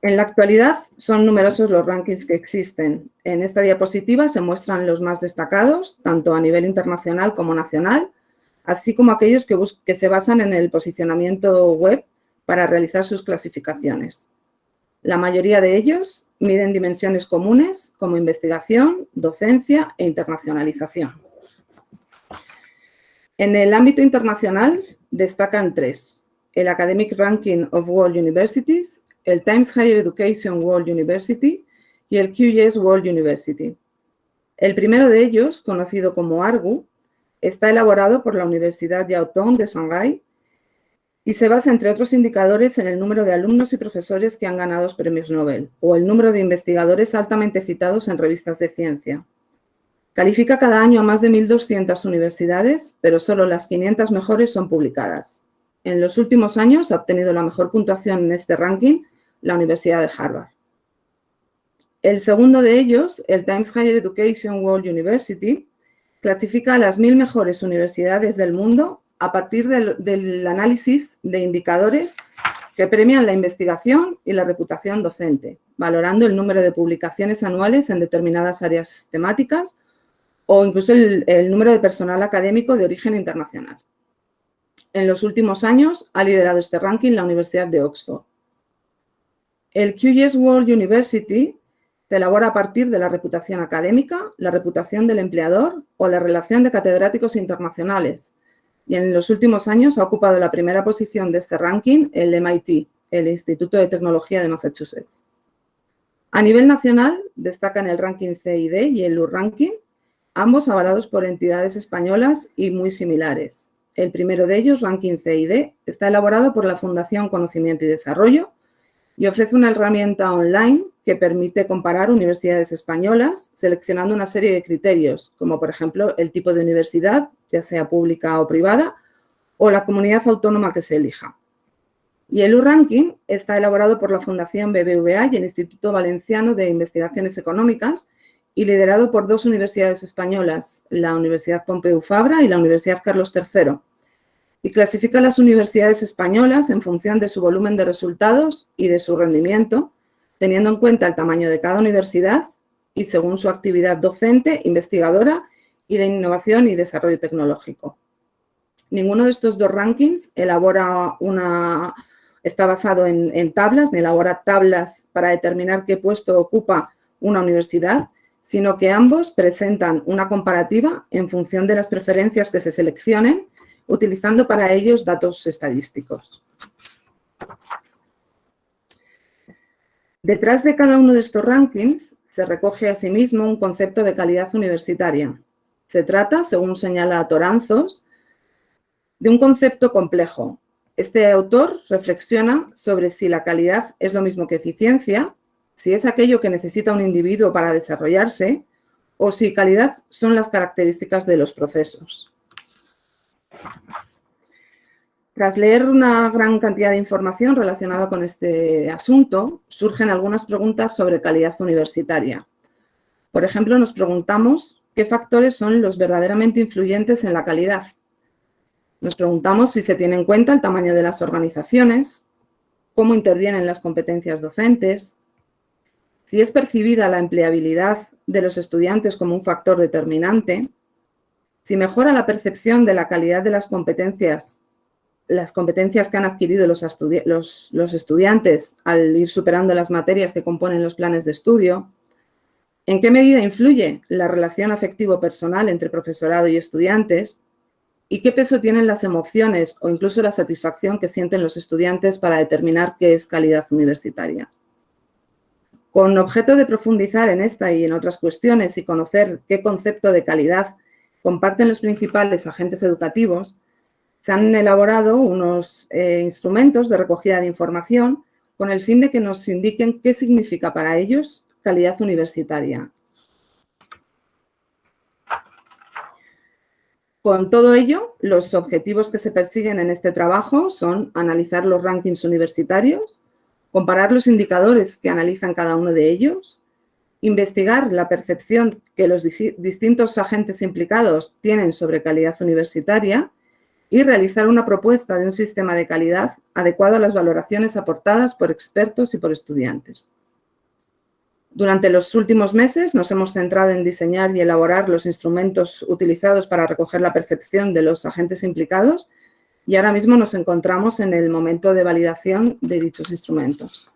M: En la actualidad son numerosos los rankings que existen. En esta diapositiva se muestran los más destacados, tanto a nivel internacional como nacional, así como aquellos que se basan en el posicionamiento web para realizar sus clasificaciones. La mayoría de ellos miden dimensiones comunes como investigación, docencia e internacionalización. En el ámbito internacional destacan tres: el Academic Ranking of World Universities, el Times Higher Education World University y el QS World University. El primero de ellos, conocido como ARGU, está elaborado por la Universidad Jiao Tong de Shanghái y se basa, entre otros indicadores, en el número de alumnos y profesores que han ganado premios Nobel o el número de investigadores altamente citados en revistas de ciencia. Califica cada año a más de 1.200 universidades, pero solo las 500 mejores son publicadas. En los últimos años ha obtenido la mejor puntuación en este ranking la Universidad de Harvard. El segundo de ellos, el Times Higher Education World University, clasifica a las 1.000 mejores universidades del mundo a partir del análisis de indicadores que premian la investigación y la reputación docente, valorando el número de publicaciones anuales en determinadas áreas temáticas o incluso el número de personal académico de origen internacional. En los últimos años ha liderado este ranking la Universidad de Oxford. El QS World University se elabora a partir de la reputación académica, la reputación del empleador o la relación de catedráticos internacionales. Y en los últimos años ha ocupado la primera posición de este ranking el MIT, el Instituto de Tecnología de Massachusetts. A nivel nacional destacan el ranking CID y el U-Ranking, ambos avalados por entidades españolas y muy similares. El primero de ellos, Ranking CID, está elaborado por la Fundación Conocimiento y Desarrollo y ofrece una herramienta online que permite comparar universidades españolas seleccionando una serie de criterios, como por ejemplo el tipo de universidad, ya sea pública o privada, o la comunidad autónoma que se elija. Y el U-Ranking está elaborado por la Fundación BBVA y el Instituto Valenciano de Investigaciones Económicas y liderado por dos universidades españolas, la Universidad Pompeu Fabra y la Universidad Carlos III. Y clasifica las universidades españolas en función de su volumen de resultados y de su rendimiento, teniendo en cuenta el tamaño de cada universidad y según su actividad docente, investigadora y de innovación y desarrollo tecnológico. Ninguno de estos dos rankings está basado en tablas, ni elabora tablas para determinar qué puesto ocupa una universidad, sino que ambos presentan una comparativa en función de las preferencias que se seleccionen, utilizando para ellos datos estadísticos. Detrás de cada uno de estos rankings se recoge asimismo un concepto de calidad universitaria. Se trata, según señala Toranzos, de un concepto complejo. Este autor reflexiona sobre si la calidad es lo mismo que eficiencia, si es aquello que necesita un individuo para desarrollarse o si calidad son las características de los procesos. Tras leer una gran cantidad de información relacionada con este asunto, surgen algunas preguntas sobre calidad universitaria. Por ejemplo, nos preguntamos qué factores son los verdaderamente influyentes en la calidad. Nos preguntamos si se tiene en cuenta el tamaño de las organizaciones, cómo intervienen las competencias docentes, si es percibida la empleabilidad de los estudiantes como un factor determinante, si mejora la percepción de la calidad de las competencias que han adquirido los estudiantes al ir superando las materias que componen los planes de estudio, en qué medida influye la relación afectivo-personal entre profesorado y estudiantes ¿Y qué peso tienen las emociones o incluso la satisfacción que sienten los estudiantes para determinar qué es calidad universitaria? Con objeto de profundizar en esta y en otras cuestiones y conocer qué concepto de calidad comparten los principales agentes educativos, se han elaborado unos instrumentos de recogida de información con el fin de que nos indiquen qué significa para ellos calidad universitaria. Con todo ello, los objetivos que se persiguen en este trabajo son analizar los rankings universitarios, comparar los indicadores que analizan cada uno de ellos, investigar la percepción que los distintos agentes implicados tienen sobre calidad universitaria y realizar una propuesta de un sistema de calidad adecuado a las valoraciones aportadas por expertos y por estudiantes. Durante los últimos meses nos hemos centrado en diseñar y elaborar los instrumentos utilizados para recoger la percepción de los agentes implicados y ahora mismo nos encontramos en el momento de validación de dichos instrumentos.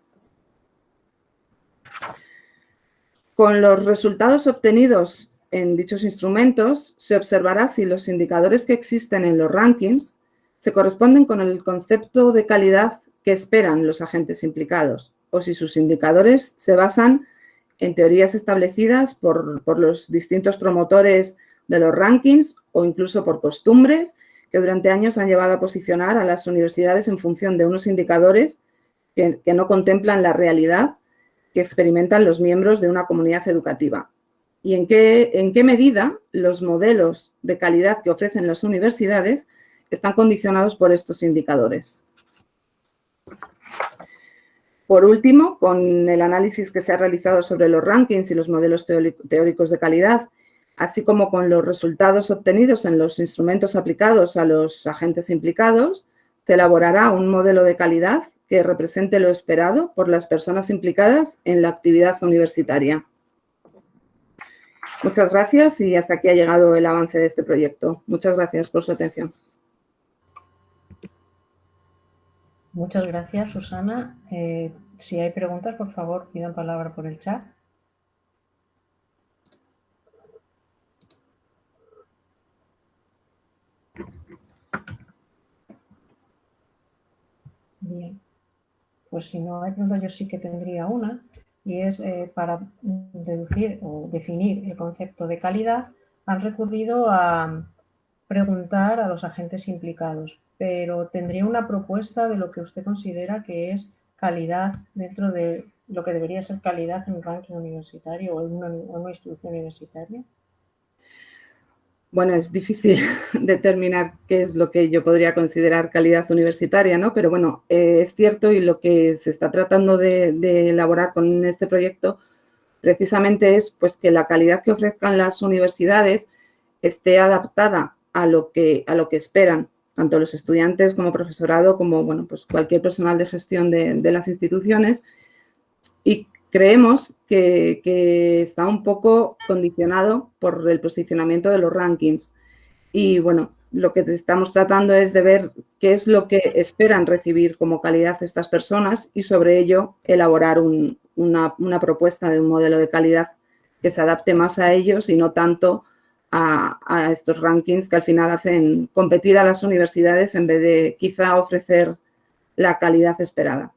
M: Con los resultados obtenidos en dichos instrumentos se observará si los indicadores que existen en los rankings se corresponden con el concepto de calidad que esperan los agentes implicados o si sus indicadores se basan en teorías establecidas por los distintos promotores de los rankings o incluso por costumbres que durante años han llevado a posicionar a las universidades en función de unos indicadores que no contemplan la realidad que experimentan los miembros de una comunidad educativa. ¿Y en qué medida los modelos de calidad que ofrecen las universidades están condicionados por estos indicadores? Por último, con el análisis que se ha realizado sobre los rankings y los modelos teóricos de calidad, así como con los resultados obtenidos en los instrumentos aplicados a los agentes implicados, se elaborará un modelo de calidad que represente lo esperado por las personas implicadas en la actividad universitaria. Muchas gracias y hasta aquí ha llegado el avance de este proyecto. Muchas gracias por su atención.
A: Muchas gracias, Susana. Si hay preguntas, por favor, pidan palabra por el chat. Bien. Pues si no hay preguntas, yo sí que tendría una, y es para deducir o definir el concepto de calidad, han recurrido a preguntar a los agentes implicados, pero tendría una propuesta de lo que usted considera que es calidad dentro de lo que debería ser calidad en un ranking universitario o en una institución universitaria.
M: Bueno, es difícil determinar qué es lo que yo podría considerar calidad universitaria, ¿no? Pero bueno, es cierto y lo que se está tratando de elaborar con este proyecto precisamente es pues, que la calidad que ofrezcan las universidades esté adaptada a lo que esperan tanto los estudiantes como profesorado, como bueno, pues cualquier personal de gestión de las instituciones. Y creemos que está un poco condicionado por el posicionamiento de los rankings. Y bueno, lo que estamos tratando es de ver qué es lo que esperan recibir como calidad estas personas y sobre ello elaborar una propuesta de un modelo de calidad que se adapte más a ellos y no tanto a estos rankings que al final hacen competir a las universidades en vez de quizá ofrecer la calidad esperada.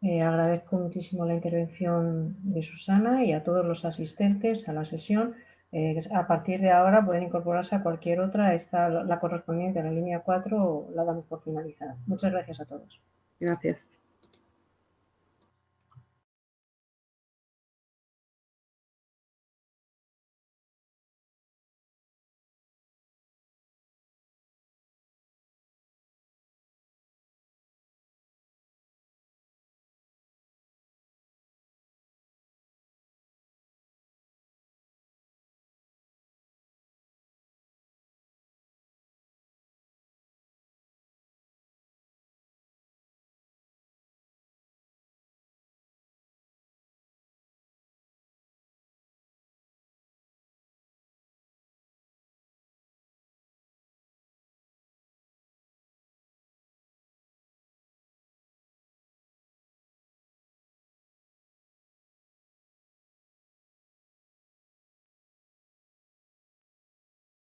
A: Agradezco muchísimo la intervención de Susana y a todos los asistentes a la sesión. A partir de ahora pueden incorporarse a cualquier otra, la correspondiente a la línea 4 o la damos por finalizada. Muchas gracias a todos.
M: Gracias.